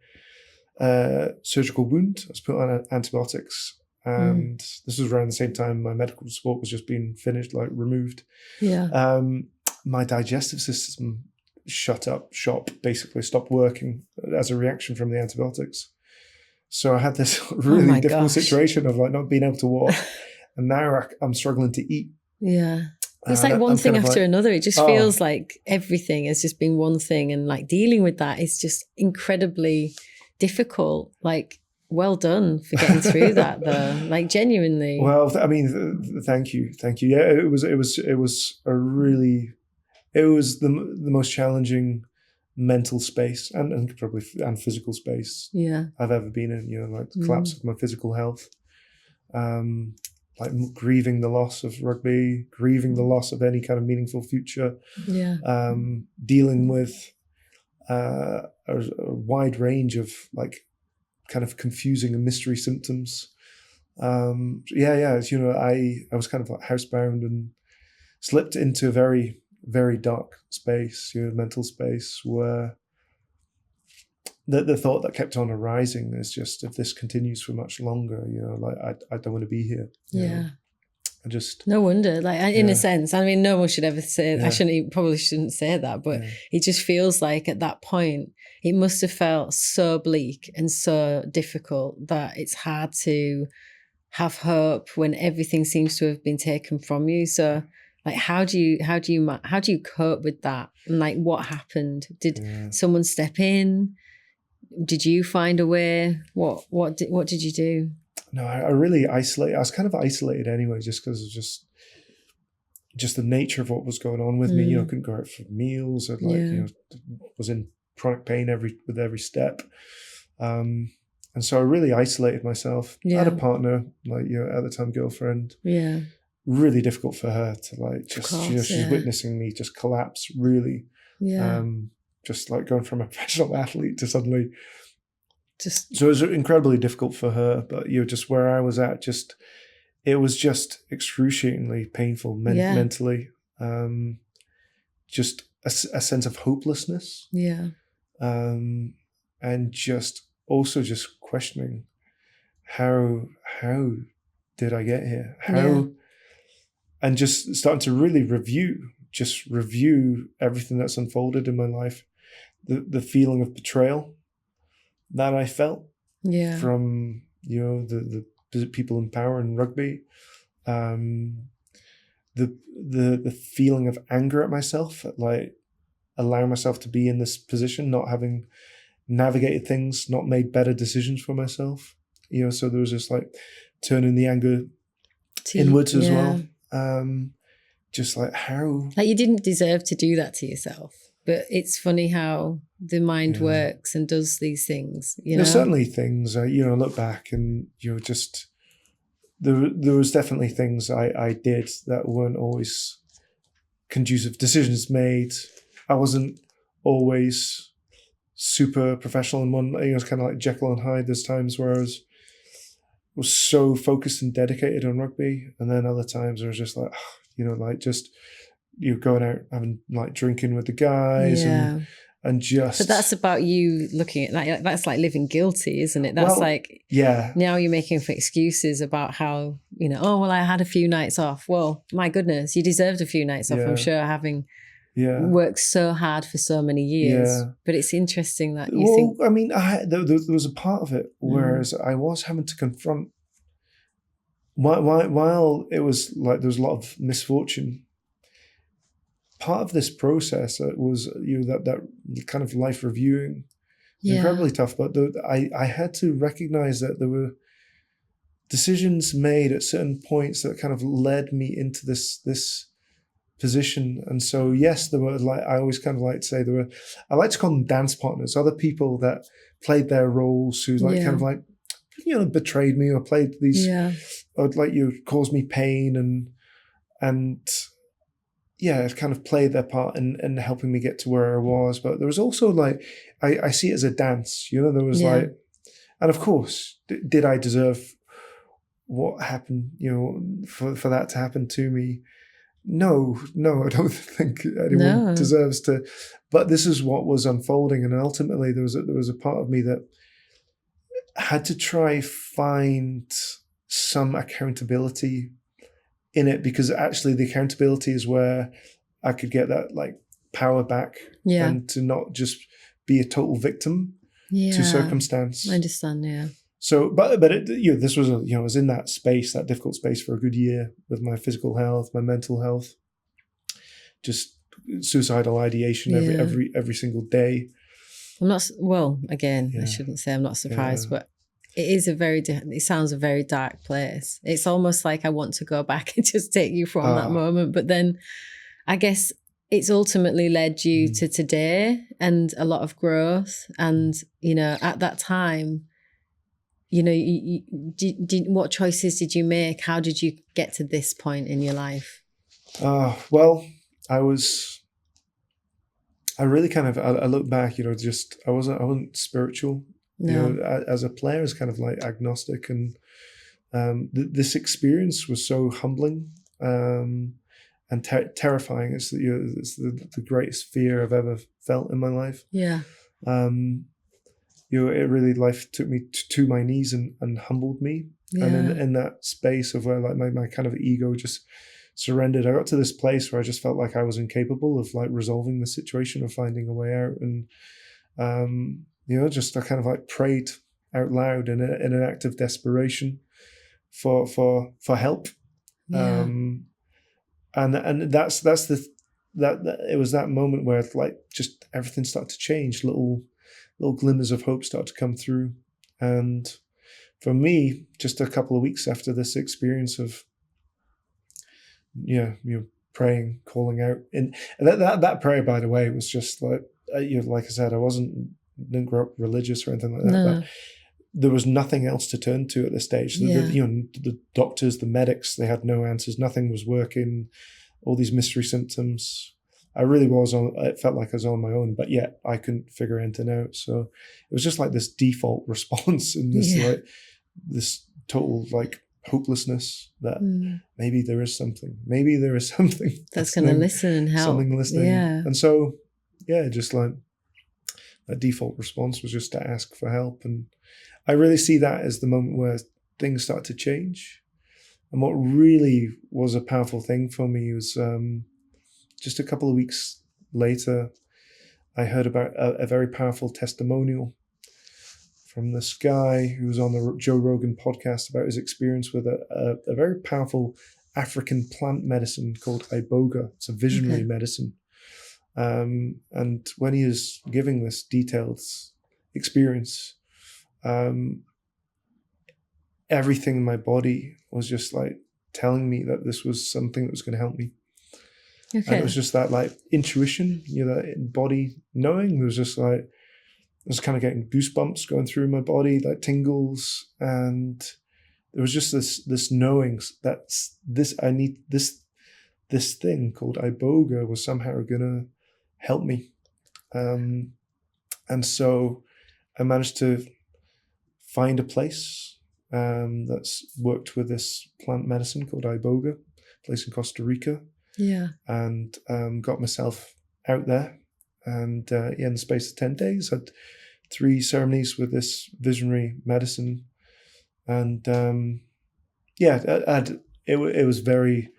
surgical wound. I was put on antibiotics. And this was around the same time my medical support was just being finished, like removed. Yeah. My digestive system basically stopped working as a reaction from the antibiotics. So I had this really difficult situation of like not being able to walk, and now I'm struggling to eat. Yeah. It's like one thing after another. It just feels like everything has just been one thing, and like dealing with that is just incredibly difficult. Like, well done for getting through that though. Like genuinely. Well, I mean, thank you. Yeah, it was the most challenging mental space and probably physical space I've ever been in. Like the collapse of my physical health, like grieving the loss of rugby, grieving the loss of any kind of meaningful future, dealing with a wide range of like kind of confusing and mystery symptoms. I was kind of like housebound and slipped into a very, very dark space, mental space, where the thought that kept on arising is just, if this continues for much longer, like I don't want to be here. Yeah. I just, no wonder, like in a sense, I mean, no one should ever say, probably shouldn't say that, but it just feels like at that point, it must have felt so bleak and so difficult that it's hard to have hope when everything seems to have been taken from you. So like, how do you cope with that? And like, what happened? Did someone step in? Did you find a way? What did you do? No, I really isolated. I was kind of isolated anyway, just because of just the nature of what was going on with me. I couldn't go out for meals. I was in chronic pain with every step. And so I really isolated myself. I had a partner, like, at the time, girlfriend. Yeah. Really difficult for her to like just, she's witnessing me just collapse, really. Yeah. Just like going from a professional athlete to suddenly so it was incredibly difficult for her, but just where I was at, it was just excruciatingly painful mentally. Just a sense of hopelessness. Yeah. And just also just questioning how did I get here? And just starting to really review everything that's unfolded in my life, the feeling of betrayal that I felt from the people in power in rugby, the feeling of anger at myself, at like allowing myself to be in this position, not having navigated things, not made better decisions for myself. So there was this like turning the anger inwards as well. Just like how, like, you didn't deserve to do that to yourself, but it's funny how the mind works and does these things. There's certainly things I look back and just there was definitely things I did that weren't always conducive. Decisions made. I wasn't always super professional in one. It was kind of like Jekyll and Hyde. There's times where I was so focused and dedicated on rugby, and then other times I was just like, like just going out having like drinking with the guys and just. But that's about you looking at that. That's like living guilty, isn't it? That's now you're making for excuses about how I had a few nights off. Well, my goodness, you deserved a few nights off. I'm sure, having worked so hard for so many years. But it's interesting that you think. I mean, there was a part of it whereas I was having to confront while it was like there was a lot of misfortune. Part of this process was that kind of life reviewing, incredibly tough. But I had to recognize that there were decisions made at certain points that kind of led me into this position. And so yes, there were I always kind of like to say I like to call them dance partners, other people that played their roles who kind of like betrayed me or played these or caused me pain and. It kind of played their part in helping me get to where I was. But there was also I see it as a dance, there was and of course, did I deserve what happened, for that to happen to me? No, I don't think anyone deserves to. But this is what was unfolding. And ultimately there was a part of me that had to try find some accountability in it, because actually the accountability is where I could get that power back and to not just be a total victim to circumstance. I understand, So, but this was I was in that space, that difficult space for a good year with my physical health, my mental health, just suicidal ideation every single day. I'm not, I shouldn't say I'm not surprised, but it is it sounds a very dark place. It's almost like I want to go back and just take you from that moment. But then I guess it's ultimately led you to today and a lot of growth. And, at that time, what choices did you make? How did you get to this point in your life? Well, I really kind of, I look back, I wasn't spiritual. No. As a player, I was kind of agnostic, and this experience was so humbling and terrifying. It's the greatest fear I've ever felt in my life. Yeah. It really life took me to my knees and humbled me, and in that space of where my kind of ego just surrendered, I got to this place where I just felt like I was incapable of resolving the situation or finding a way out, and just I kind of prayed out loud in an act of desperation for help. Yeah. And that's that it was that moment where just everything started to change. Little glimmers of hope started to come through. And for me, just a couple of weeks after this experience of praying, calling out, and that prayer, by the way, was just like I said, didn't grow up religious or anything like that. No. But there was nothing else to turn to at this stage. The doctors, the medics, they had no answers. Nothing was working. All these mystery symptoms. I really was it felt like I was on my own, but yet I couldn't figure anything out. So it was just this default response in this this total hopelessness that maybe there is something. Maybe there is something that's going to listen and help. Something listening. Yeah. And so just that default response was just to ask for help. And I really see that as the moment where things start to change. And what really was a powerful thing for me was just a couple of weeks later, I heard about a very powerful testimonial from this guy who was on the Joe Rogan podcast about his experience with a very powerful African plant medicine called Iboga. It's a visionary medicine. And when he is giving this detailed experience, everything in my body was just telling me that this was something that was going to help me. Okay. And it was just that intuition, that body knowing. It was just I was kind of getting goosebumps going through my body, tingles, and there was just this knowing that I need this thing called Iboga was somehow gonna help me. And so I managed to find a place that's worked with this plant medicine called Iboga, a place in Costa Rica. Yeah. And got myself out there. And in the space of 10 days, had 3 ceremonies with this visionary medicine. And it was very,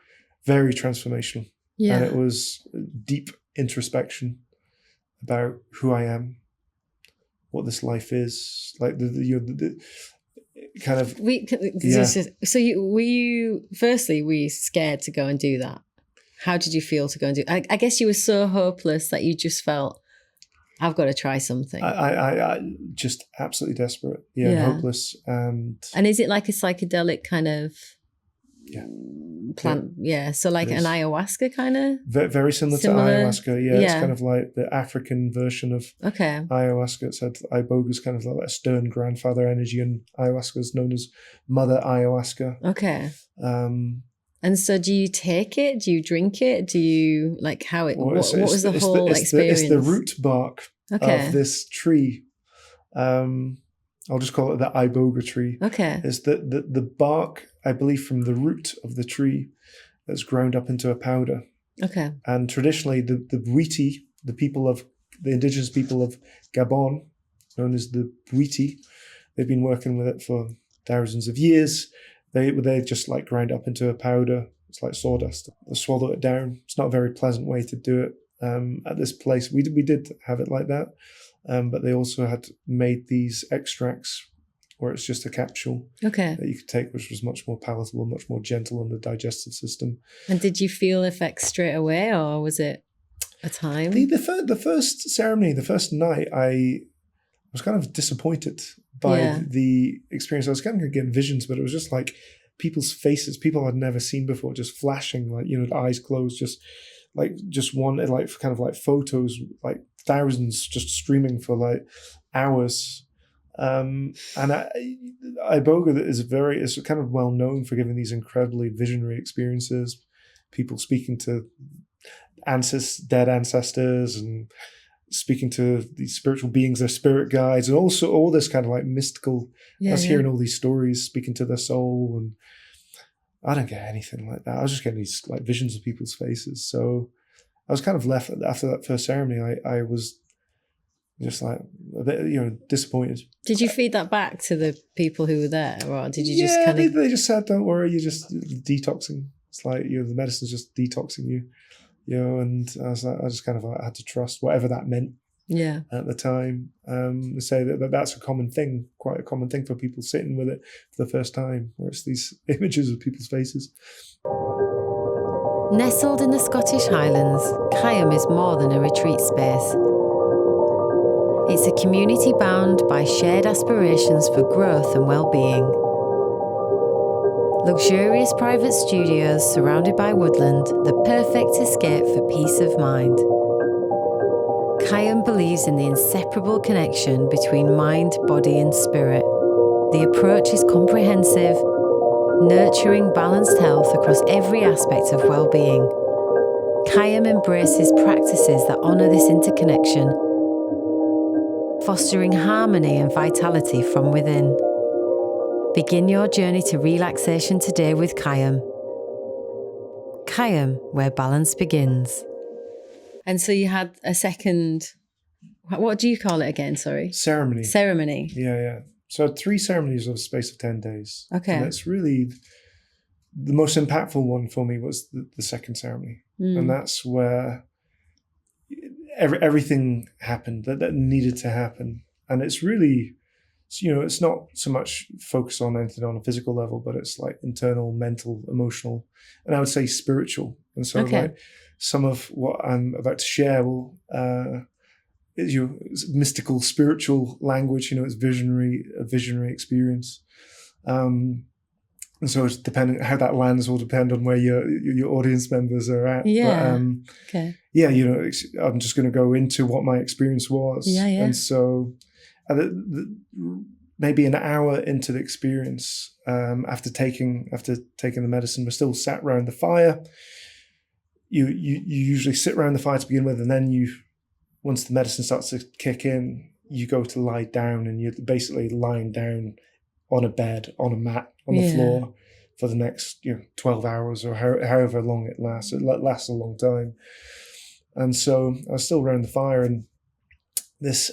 very transformational. Yeah. And it was deep introspection about who I am, what this life is, like the kind of. So were you scared to go and do that? How did you feel to go and do? I guess you were so hopeless that you just felt, I've got to try something. I just absolutely desperate, hopeless, and is it like a psychedelic kind of plant? Yeah, so like an ayahuasca kind of. Very similar to ayahuasca. Yeah, it's kind of like the African version of ayahuasca. It's had Iboga's kind of like that stern grandfather energy, and ayahuasca is known as Mother Ayahuasca. Okay. And so do you take it? Do you drink it? Do you like how it, what was the whole experience? It's the root bark of this tree. I'll just call it the Iboga tree. Okay. It's the bark, I believe, from the root of the tree that's ground up into a powder. Okay. And traditionally the Bwiti, the indigenous people of Gabon, known as the Bwiti, they've been working with it for thousands of years. They just like grind up into a powder. It's like sawdust. They swallow it down. It's not a very pleasant way to do it. At this place, we did have it like that, but they also had made these extracts where it's just a capsule that you could take, which was much more palatable, much more gentle on the digestive system. And did you feel effects straight away, or was it a time? The first ceremony, the first night, I was kind of disappointed by the experience. I was kind of getting visions, but it was just like people's faces, people I'd never seen before, just flashing, like, the eyes closed, just one, like kind of like photos, like thousands just streaming for like hours. And Iboga is kind of well known for giving these incredibly visionary experiences, people speaking to dead ancestors and speaking to these spiritual beings, their spirit guides, and also all this kind of like mystical, hearing all these stories, speaking to their soul. And I don't get anything like that. I was just getting these like visions of people's faces. So I was kind of left after that first ceremony. I was just like a bit, disappointed. Did you feed that back to the people who were there, or did you just kind of? They just said, "Don't worry, you're just detoxing. It's like the medicine's just detoxing you." And I just kind of I had to trust whatever that meant. Yeah. At the time, they say that's a common thing, quite a common thing for people sitting with it for the first time, where it's these images of people's faces. Nestled in the Scottish Highlands, Caim is more than a retreat space. It's a community bound by shared aspirations for growth and well-being. Luxurious private studios surrounded by woodland, the perfect escape for peace of mind. Caim believes in the inseparable connection between mind, body and spirit. The approach is comprehensive, nurturing balanced health across every aspect of well-being. Caim embraces practices that honour this interconnection, fostering harmony and vitality from within. Begin your journey to relaxation today with Caim. Caim, where balance begins. And so you had a second, what do you call it again? Sorry. Ceremony. Yeah. So I had 3 ceremonies over the space of 10 days. Okay. And it's really the most impactful one for me was the second ceremony. And that's where everything happened that needed to happen. And it's really, it's not so much focus on anything on a physical level, but it's like internal, mental, emotional, and I would say spiritual. And so like some of what I'm about to share is your mystical, spiritual language, it's a visionary experience. And so it's depending how that lands will depend on where your audience members are at. Yeah. But, I'm just going to go into what my experience was. Yeah. And so the maybe an hour into the experience, after taking the medicine, we're still sat around the fire. You usually sit around the fire to begin with, and then once the medicine starts to kick in, you go to lie down, and you're basically lying down on a bed, on a mat, on the floor for the next 12 hours or however long it lasts. It lasts a long time. And so I was still around the fire, and this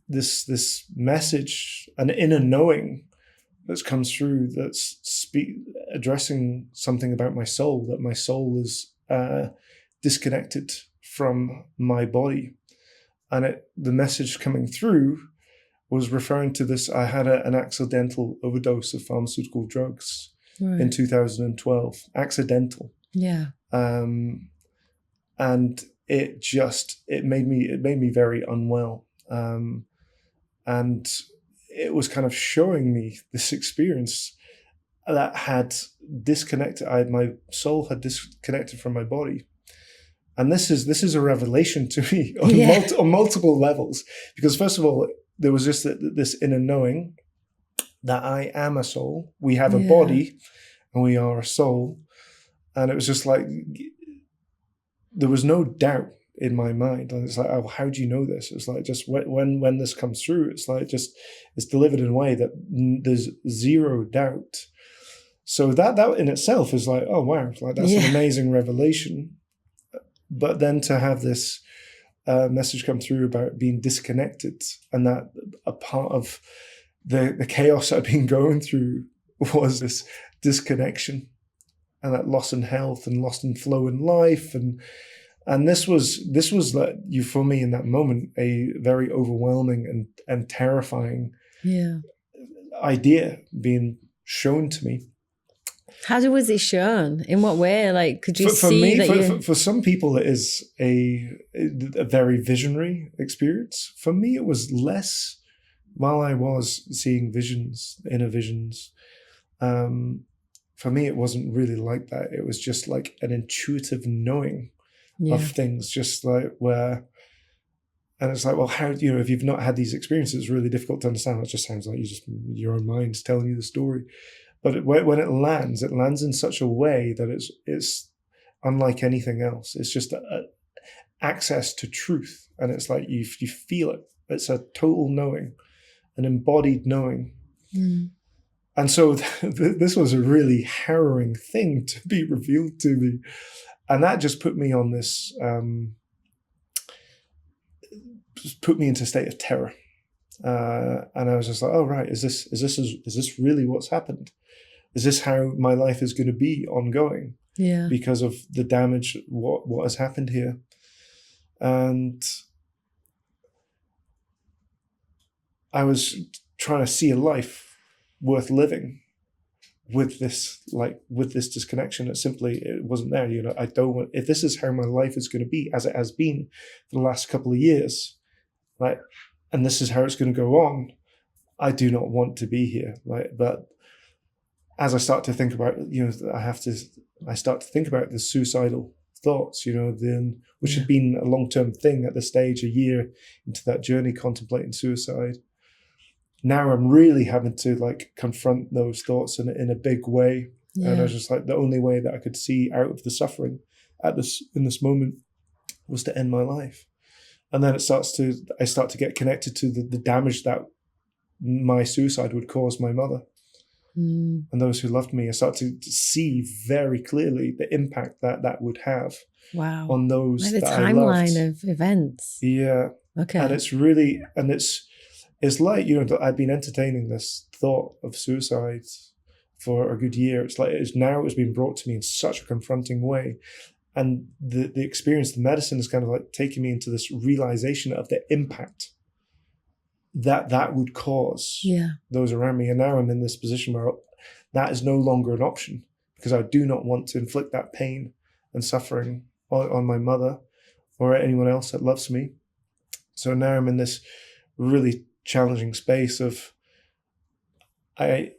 this message, an inner knowing that comes through, that's addressing something about my soul, that my soul is disconnected from my body. And the message coming through was referring to this. I had an accidental overdose of pharmaceutical drugs in 2012. Accidental. Yeah. And it made me very unwell. And it was kind of showing me this experience that had disconnected. My soul had disconnected from my body. And this is a revelation to me on multiple levels, because first of all, there was just this inner knowing that I am a soul. We have a body and we are a soul. And it was just like, there was no doubt in my mind. And it's like, oh, how do you know this? It's like, just when this comes through, it's like, it's delivered in a way that there's zero doubt. So that in itself is like, oh, wow, like that's an amazing revelation. But then to have this message come through about being disconnected, and that a part of the chaos I've been going through was this disconnection, and that loss in health and loss in flow in life, and this was like, for me in that moment, a very overwhelming and terrifying idea being shown to me. How was it shown? In what way? Like, could you for see me, that for some people, it is a very visionary experience. For me, it was less. While I was seeing visions, inner visions, for me, it wasn't really like that. It was just like an intuitive knowing of things, just like where. And it's like, well, how, if you've not had these experiences, it's really difficult to understand. It just sounds like your own mind's telling you the story. But when it lands in such a way that it's unlike anything else. It's just access to truth. And it's like you feel it. It's a total knowing, an embodied knowing. Mm. And so this was a really harrowing thing to be revealed to me. And that just put me on this, put me into a state of terror. And I was just like, oh, right, is this really what's happened? Is this how my life is going to be ongoing? Yeah. Because of the damage, what has happened here. And I was trying to see a life worth living with this disconnection. It wasn't there. I don't want, if this is how my life is going to be, as it has been for the last couple of years, right, and this is how it's going to go on, I do not want to be here. Right. But as I start to think about, I start to think about the suicidal thoughts, then, which had been a long-term thing at this stage, a year into that journey, contemplating suicide. Now I'm really having to confront those thoughts in a big way. Yeah. And I was just like, the only way that I could see out of the suffering in this moment was to end my life. And then I start to get connected to the damage that my suicide would cause my mother. Mm. And those who loved me. I start to see very clearly the impact that would have on those that I loved. Like the timeline of events. Yeah. Okay. And it's really, it's like, I've been entertaining this thought of suicide for a good year. It's like, it's been brought to me in such a confronting way. And the experience, the medicine is kind of like taking me into this realization of the impact that would cause those around me. And now I'm in this position where that is no longer an option, because I do not want to inflict that pain and suffering on my mother or anyone else that loves me. So now I'm in this really challenging space of I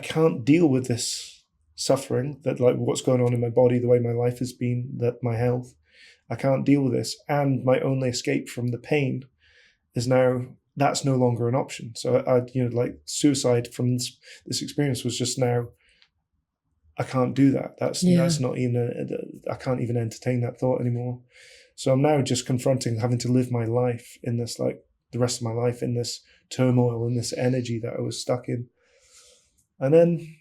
can't deal with this suffering, that what's going on in my body, the way my life has been, that my health, I can't deal with this. And my only escape from the pain is now that's no longer an option. So like suicide from this experience was just now, I can't do that. That's not even, I can't even entertain that thought anymore. So I'm now just confronting having to live my life in this, like the rest of my life in this turmoil, in this energy that I was stuck in. And then,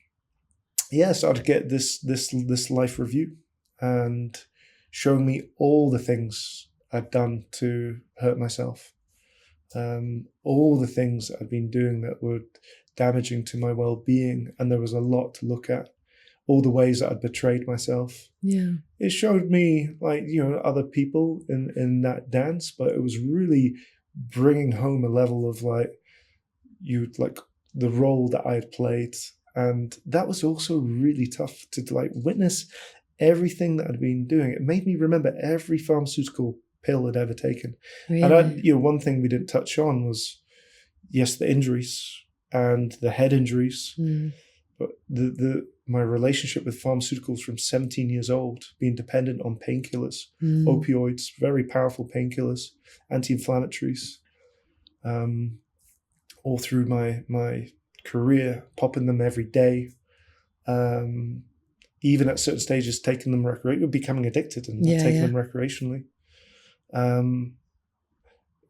I started to get this life review and showing me all the things I'd done to hurt myself. All the things that I'd been doing that were damaging to my well-being. And there was a lot to look at. All the ways that I'd betrayed myself. Yeah. It showed me, like, other people in that dance, but it was really bringing home a level of like the role that I had played. And that was also really tough to like witness everything that I'd been doing. It made me remember every pharmaceutical pill I'd ever taken. Really? And one thing we didn't touch on was, yes, the injuries and the head injuries, but my relationship with pharmaceuticals from 17 years old, being dependent on painkillers, opioids, very powerful painkillers, anti-inflammatories, all through my career, popping them every day, even at certain stages, taking them becoming addicted and taking them recreationally.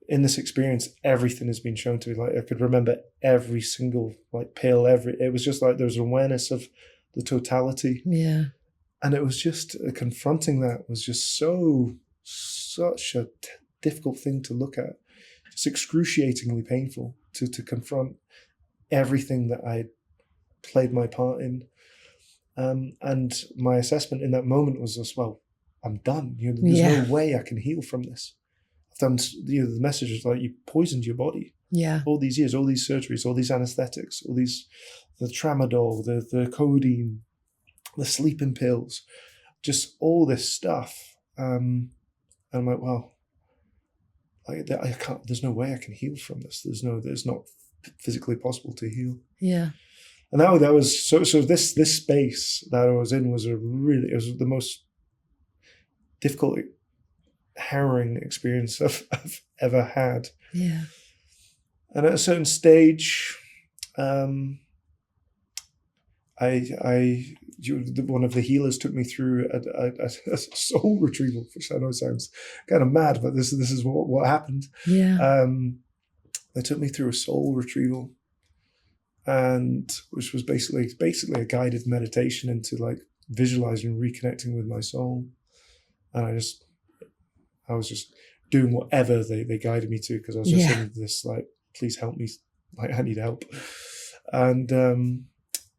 In this experience, everything has been shown to me. Like I could remember every single like pill, it was just like there was awareness of the totality. Yeah. And it was just confronting that was just such a difficult thing to look at. Just excruciatingly painful to confront everything that I played my part in. And my assessment in that moment was just, well, I'm done. There's no way I can heal from this. I've done, the message is like, you poisoned your body. Yeah. All these years, all these surgeries, all these anesthetics, all these, the tramadol, the codeine, the sleeping pills, just all this stuff. And I'm like, well, I can't, there's no way I can heal from this. There's not physically possible to heal. Yeah. And that was, so this space that I was in was it was the most difficult, harrowing experience I've ever had. Yeah. And at a certain stage, one of the healers took me through a soul retrieval, which I know sounds kind of mad, but this is what happened. Yeah. They took me through a soul retrieval, and which was basically a guided meditation into like visualizing, reconnecting with my soul. And I was just doing whatever they guided me to, because I was just in this like, please help me, like I need help. And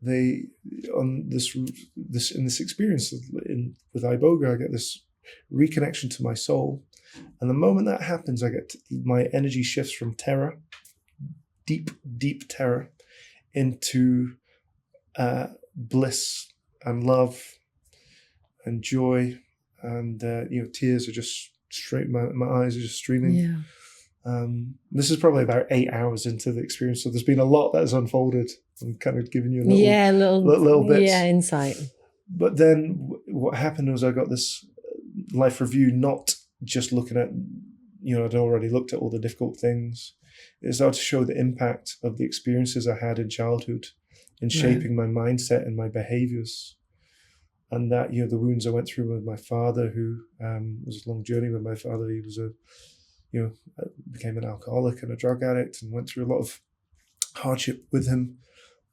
they on this in this experience with Iboga, I get this reconnection to my soul, and the moment that happens, my energy shifts from terror, deep terror, into bliss and love and joy, and tears are just straight. My eyes are just streaming. Yeah. This is probably about 8 hours into the experience, so there's been a lot that has unfolded. I'm kind of giving you a little bits. Yeah, insight. But then what happened was I got this life review, not just looking at, I'd already looked at all the difficult things. It started to show the impact of the experiences I had in childhood in shaping my mindset and my behaviors. And that, the wounds I went through with my father, who was a long journey with my father. He was became an alcoholic and a drug addict, and went through a lot of hardship with him.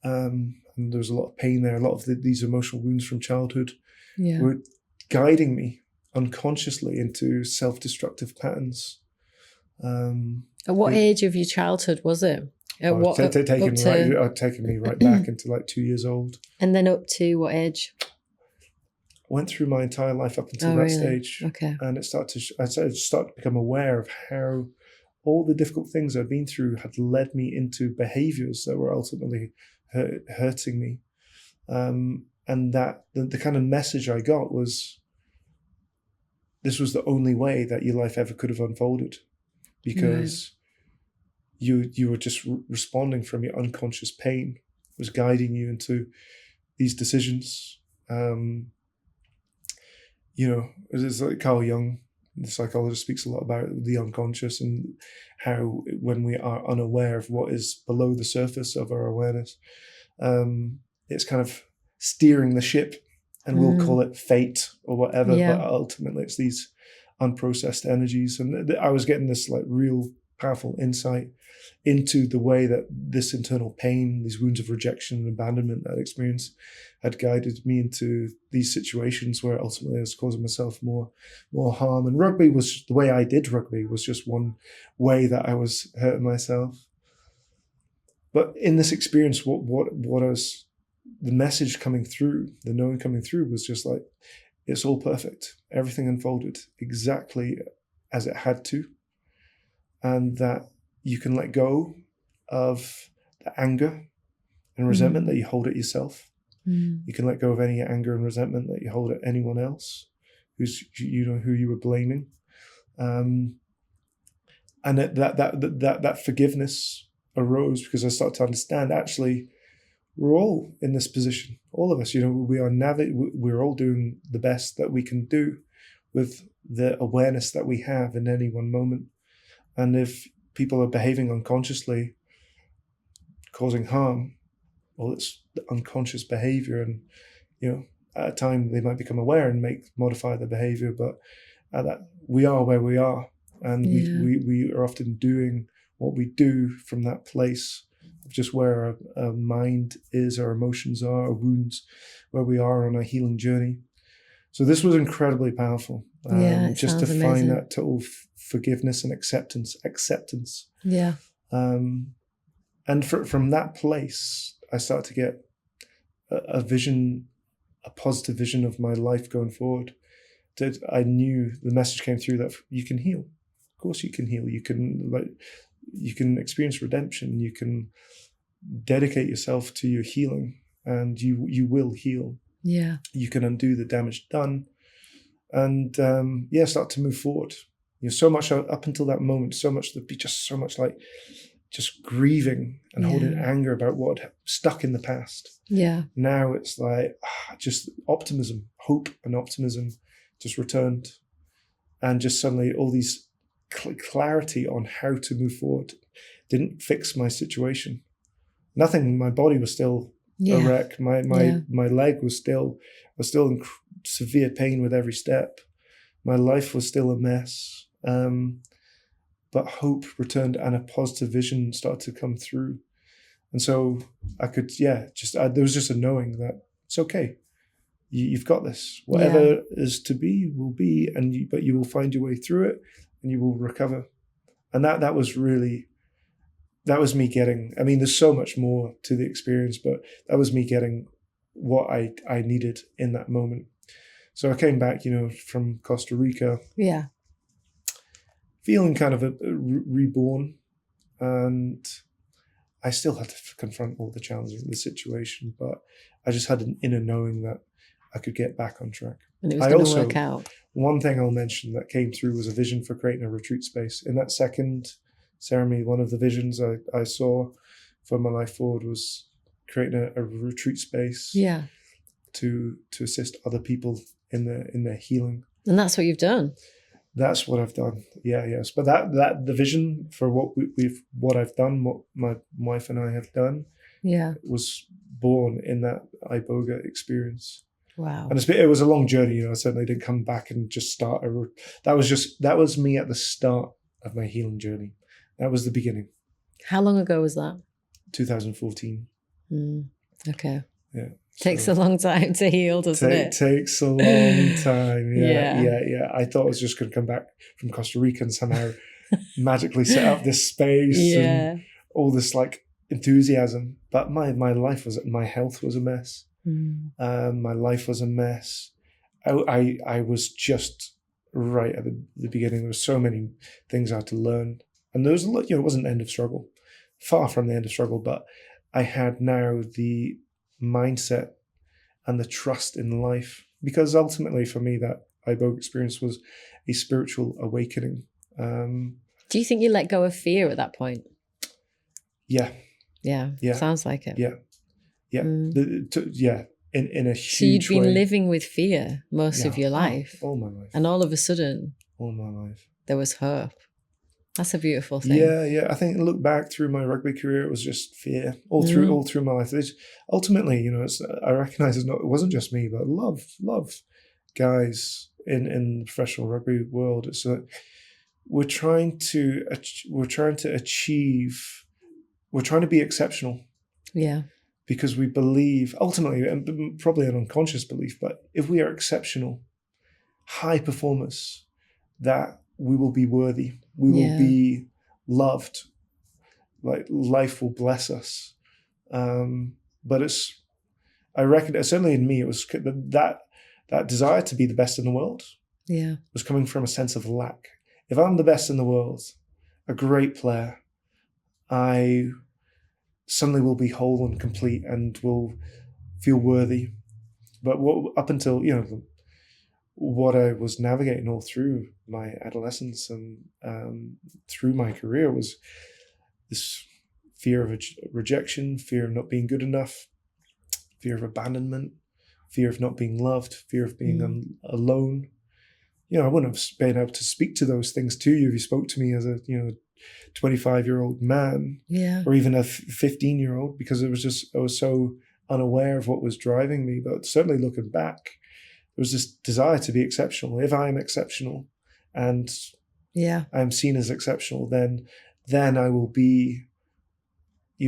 And there was a lot of pain there. A lot of these emotional wounds from childhood were guiding me unconsciously into self-destructive patterns. At what age of your childhood was it? Taking me right back into like 2 years old. And then up to what age? Went through my entire life up until that stage. Okay. And I started to become aware of how all the difficult things I'd been through had led me into behaviors that were ultimately hurting me. And that the kind of message I got was, this was the only way that your life ever could have unfolded, because you were just responding from your unconscious pain. It was guiding you into these decisions. It's like Carl Jung The psychologist speaks a lot about the unconscious and how when we are unaware of what is below the surface of our awareness, it's kind of steering the ship, and we'll call it fate or whatever, but ultimately it's these unprocessed energies. And I was getting this like real powerful insight into the way that this internal pain, these wounds of rejection and abandonment that I experienced, had guided me into these situations where ultimately I was causing myself more harm. And rugby was, the way I did rugby was just one way that I was hurting myself. But in this experience, what was the message coming through, the knowing coming through, was just like, it's all perfect. Everything unfolded exactly as it had to. And that you can let go of the anger and resentment that you hold at yourself. You can let go of any anger and resentment that you hold at anyone else who you were blaming. And that forgiveness arose because I started to understand, actually, we're all in this position. All of us, we're all doing the best that we can do with the awareness that we have in any one moment. And if people are behaving unconsciously, causing harm, well, it's the unconscious behavior. And, at a time they might become aware and modify their behavior, but that we are where we are. And we are often doing what we do from that place of just where our mind is, our emotions are, our wounds, where we are on our healing journey. So this was incredibly powerful. Just to find that total forgiveness and acceptance. Yeah. And from that place, I started to get a vision, a positive vision of my life going forward. That I knew the message came through that you can heal. Of course you can heal. You can experience redemption. You can dedicate yourself to your healing, and you will heal. Yeah. You can undo the damage done, and start to move forward. So much up until that moment, so much like just grieving and holding anger about what had stuck in the past. Yeah. Now it's like just optimism, hope and optimism just returned, and just suddenly all these clarity on how to move forward. Didn't fix my situation. Nothing. My body was still a wreck. My leg was still in severe pain with every step. My life was still a mess. But hope returned, and a positive vision started to come through. And so I could, there was just a knowing that it's okay. You've got this. Whatever is to be will be, but you will find your way through it, and you will recover. And that was me getting, there's so much more to the experience, but that was me getting what I needed in that moment. So I came back, from Costa Rica. Yeah. Feeling kind of reborn, and I still had to confront all the challenges of the situation, but I just had an inner knowing that I could get back on track. And it was going to work out. One thing I'll mention that came through was a vision for creating a retreat space. In that second ceremony, one of the visions I saw for my life forward was creating a retreat space. Yeah. To assist other people in their healing. And that's what you've done. That's what I've done. Yes. But that the vision for what I've done, what my wife and I have done, was born in that Iboga experience. Wow. And it was a long journey. I certainly didn't come back and just start. That was me at the start of my healing journey. That was the beginning. How long ago was that? 2014. Okay. Yeah. Takes a long time to heal, doesn't it? Takes a long time. Yeah. I thought I was just going to come back from Costa Rica and somehow magically set up this space and all this like enthusiasm. But my health was a mess. My life was a mess. I was just right at the beginning. There were so many things I had to learn, and there was a lot. It wasn't the end of struggle, far from the end of struggle. But I had now the mindset and the trust in life, because ultimately for me that Iboga experience was a spiritual awakening. Do you think you let go of fear at that point? Yeah. Sounds like it. In a huge So you'd been way. living with fear most of your life. All my life. And all of a sudden all my life. There was hope. That's a beautiful thing. Yeah. I think look back through my rugby career, it was just fear all through my life. Ultimately, you know, I recognize it wasn't just me, but love guys in the professional rugby world. It's that we're trying to be exceptional. Yeah. Because we believe, ultimately, and probably an unconscious belief, but if we are exceptional, high performers, that we will be worthy. We will be loved. Like life will bless us. But I reckon, certainly in me, it was that desire to be the best in the world. Yeah. Was coming from a sense of lack. If I'm the best in the world, a great player, I suddenly will be whole and complete and will feel worthy. But up until, you know, what I was navigating all through my adolescence and through my career was this fear of rejection, fear of not being good enough, fear of abandonment, fear of not being loved, fear of being alone. You know, I wouldn't have been able to speak to those things to you if you spoke to me as a, you know, 25-year-old man, or even a 15-year-old, because I was so unaware of what was driving me. But certainly looking back, there was this desire to be exceptional. If I am exceptional and I am seen as exceptional, then I will be,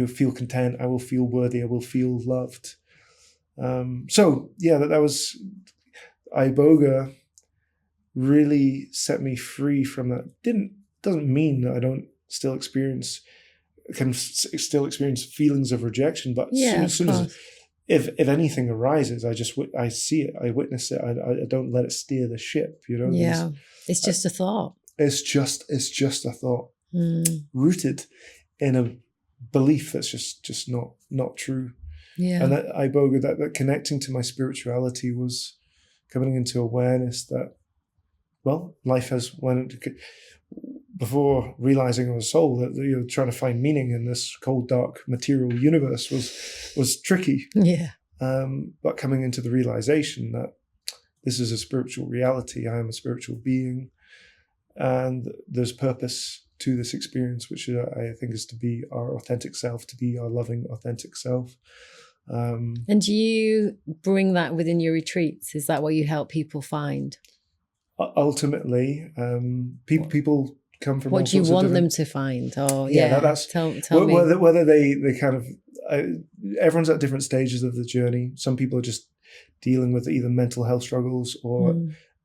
feel content. I will feel worthy. I will feel loved. So yeah, that was Iboga really set me free from that. Doesn't mean that I can still experience feelings of rejection, but as soon as if anything arises, I see it, I witness it, I don't let it steer the ship, you know. Yeah, it's just a thought. It's just a thought rooted in a belief that's just not true. Yeah. And that Iboga, that connecting to my spirituality was coming into awareness that, well, life has before realizing I was a soul, that you're trying to find meaning in this cold, dark, material universe was tricky. Yeah. But coming into the realization that this is a spiritual reality, I am a spiritual being, and there's purpose to this experience, which I think is to be our authentic self, to be our loving, authentic self. And do you bring that within your retreats? Is that what you help people find? Ultimately, people come from. What do you want them to find? Oh, that's tell me. Whether they kind of, everyone's at different stages of the journey. Some people are just dealing with either mental health struggles or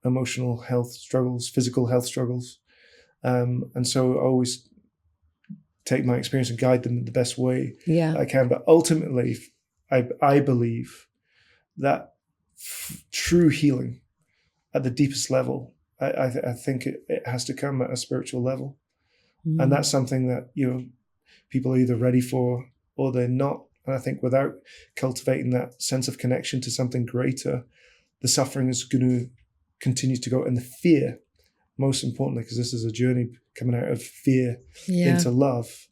emotional health struggles, physical health struggles, and so I always take my experience and guide them in the best way I can. But ultimately, I believe that true healing at the deepest level, I think it has to come at a spiritual level. And that's something that, people are either ready for or they're not. And I think without cultivating that sense of connection to something greater, the suffering is going to continue to go. And the fear, most importantly, because this is a journey coming out of fear into love.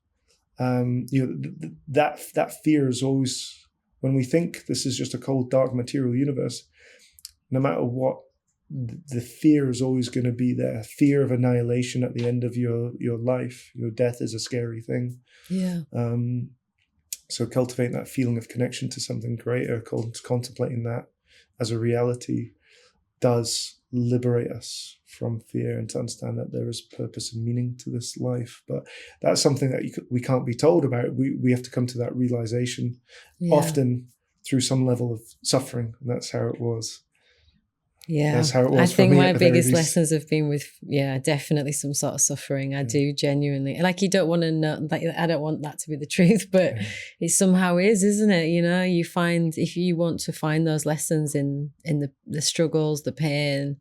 That fear is always, when we think this is just a cold, dark, material universe, no matter what, the fear is always going to be there. Fear of annihilation at the end of your life. Your death is a scary thing. Yeah. So cultivating that feeling of connection to something greater, contemplating that as a reality, does liberate us from fear and to understand that there is purpose and meaning to this life. But that's something that we can't be told about. We have to come to that realization, often through some level of suffering. And that's how it was. Yeah, that's how it was. I think for me my biggest lessons have been with, definitely some sort of suffering. I do genuinely, like, you don't want to know, like, I don't want that to be the truth, but it somehow is, isn't it? You find, if you want to find those lessons in the struggles, the pain,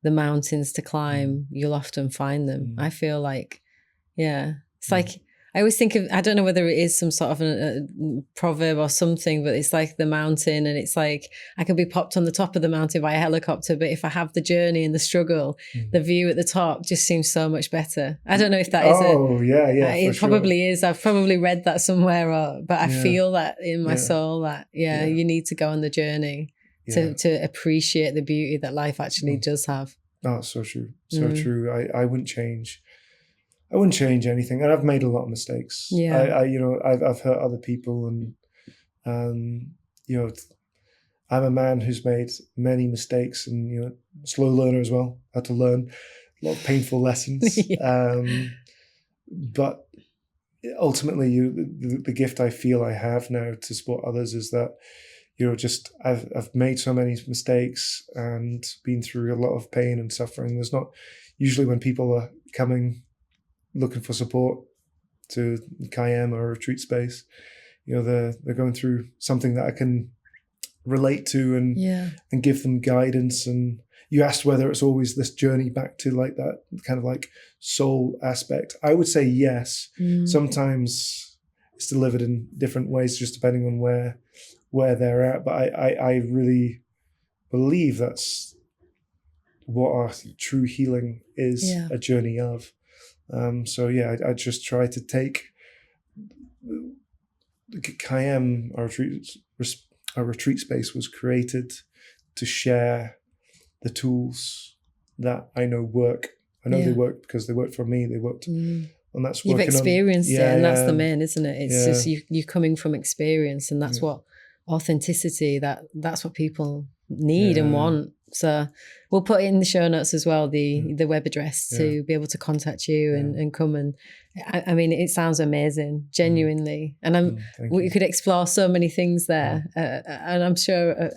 the mountains to climb, you'll often find them. I feel like, it's like, I always think of, I don't know whether it is some sort of a proverb or something, but it's like the mountain, and it's like I could be popped on the top of the mountain by a helicopter, but if I have the journey and the struggle, the view at the top just seems so much better. I don't know if that is it probably is. I've probably read that somewhere, but I feel that in my soul that you need to go on the journey to appreciate the beauty that life actually does have. Oh, so true. So true. I wouldn't change. I wouldn't change anything. And I've made a lot of mistakes. Yeah. I've hurt other people, and I'm a man who's made many mistakes, and slow learner as well. Had to learn a lot of painful lessons. But ultimately, the gift I feel I have now to support others is that I've made so many mistakes and been through a lot of pain and suffering. There's not usually, when people are coming looking for support to Caim or a retreat space, they're going through something that I can relate to and give them guidance. And you asked whether it's always this journey back to like that kind of like soul aspect. I would say yes. Sometimes it's delivered in different ways, just depending on where they're at. But I really believe that's what our true healing is, a journey of. I just try to take Caim, our retreat space was created to share the tools that I know work. I know they work because they worked for me. They worked, and that's you've experienced it, and that's the main, isn't it? It's just you're coming from experience, and that's what authenticity. That's what people need and want. So we'll put it in the show notes as well, the web address to be able to contact you and come. And I mean, it sounds amazing, genuinely. And we could explore so many things there. And I'm sure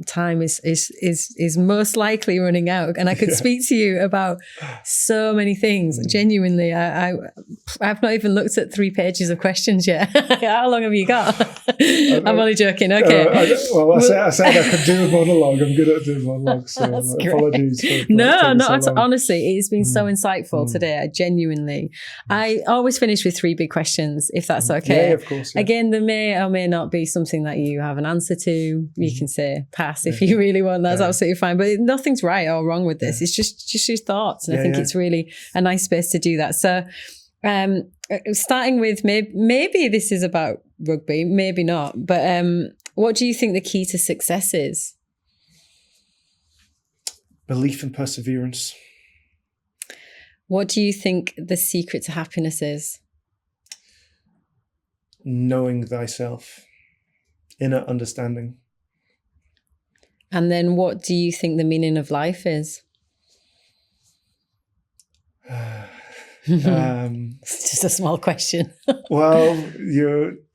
time is most likely running out. And I could speak to you about so many things. Genuinely, I've not even looked at 3 pages of questions yet. How long have you got? I'm only joking. Okay. I said I could do a monologue. I'm good at doing monologues. So apologies. No, not at all. Honestly, it's been so insightful today. Genuinely. I always finish with 3 big questions, if that's okay. Yeah, of course. Yeah. Again, there may or may not be something that you have an answer to. You can say pass if you really want. That's absolutely fine. But nothing's right or wrong with this. It's just your thoughts. And I think it's really a nice space to do that. So starting with maybe this is about rugby, maybe not. But what do you think the key to success is? Belief and perseverance. What do you think the secret to happiness is? Knowing thyself, inner understanding. And then what do you think the meaning of life is? It's just a small question. Well,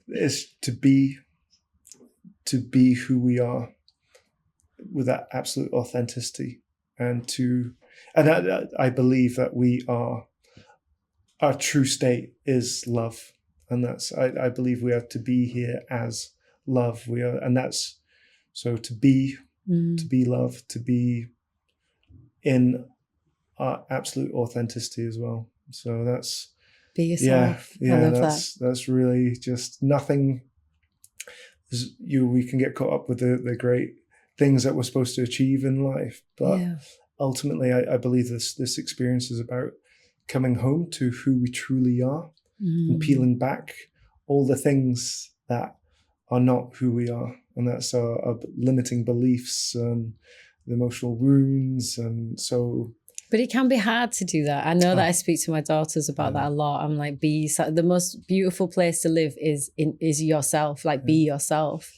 it's to be who we are with that absolute authenticity. And I believe that our true state is love. And I believe we are to be here as love. To be love, to be in our absolute authenticity as well. So that's be yourself. Yeah, I love that. That's really just nothing. We can get caught up with the great things that we're supposed to achieve in life, but ultimately, I believe this experience is about coming home to who we truly are and peeling back all the things that are not who we are, and that's our limiting beliefs and the emotional wounds, and so. But it can be hard to do that. I know that I speak to my daughters about that a lot. I'm like, the most beautiful place to live is yourself. Like, be yourself.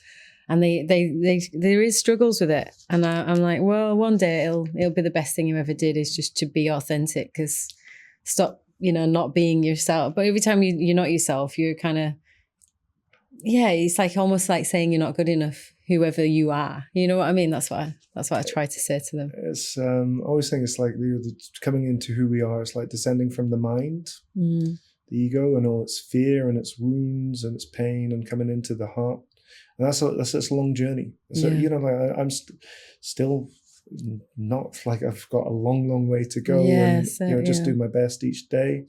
And there is struggles with it. And I'm like, well, one day it'll be the best thing you ever did is just to be authentic, because stop, not being yourself. But every time you're not yourself, you're kind of, it's like almost like saying you're not good enough, whoever you are. You know what I mean? That's what I try to say to them. It's I always think it's like coming into who we are. It's like descending from the mind, the ego, and all its fear and its wounds and its pain, and coming into the heart. And that's a long journey. So I'm still not like I've got a long way to go. Just do my best each day,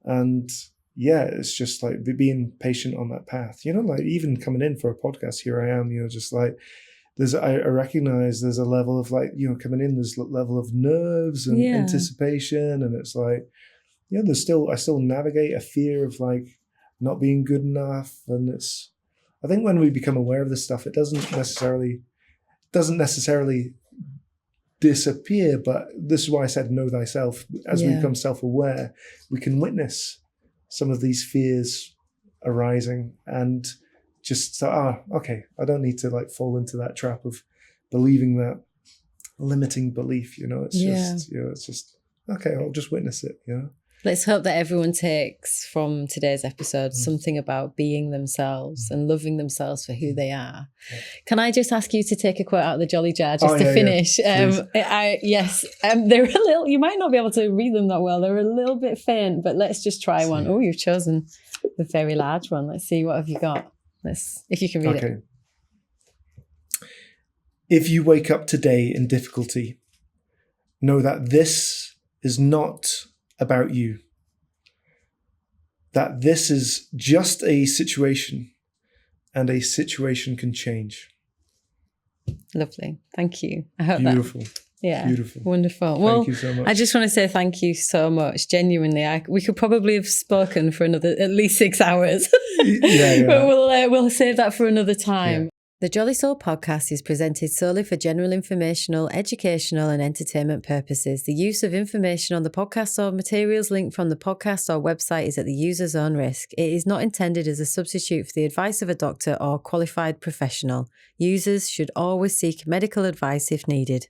and it's just like being patient on that path. Like even coming in for a podcast, here I am. Just like I recognize there's a level of like coming in. There's a level of nerves and anticipation, and it's like I still navigate a fear of like not being good enough, and it's. I think when we become aware of this stuff, it doesn't necessarily disappear. But this is why I said know thyself. As we become self-aware, we can witness some of these fears arising and just okay, I don't need to like fall into that trap of believing that limiting belief, it's just okay, I'll just witness it, Let's hope that everyone takes from today's episode something about being themselves and loving themselves for who they are. Yeah. Can I just ask you to take a quote out of the Jolly Jar just to finish? They're a little, you might not be able to read them that well. They're a little bit faint, but let's just try one. Oh, you've chosen the very large one. Let's see, what have you got? If you can read it. If you wake up today in difficulty, know that this is not about you. That this is just a situation, and a situation can change. Lovely. Thank you. I hope beautiful. Beautiful. Wonderful. Well, thank you so much. I just want to say thank you so much. Genuinely, we could probably have spoken for another at least 6 hours. But we'll save that for another time. Yeah. The Jolly Soul podcast is presented solely for general informational, educational and entertainment purposes. The use of information on the podcast or materials linked from the podcast or website is at the user's own risk. It is not intended as a substitute for the advice of a doctor or qualified professional. Users should always seek medical advice if needed.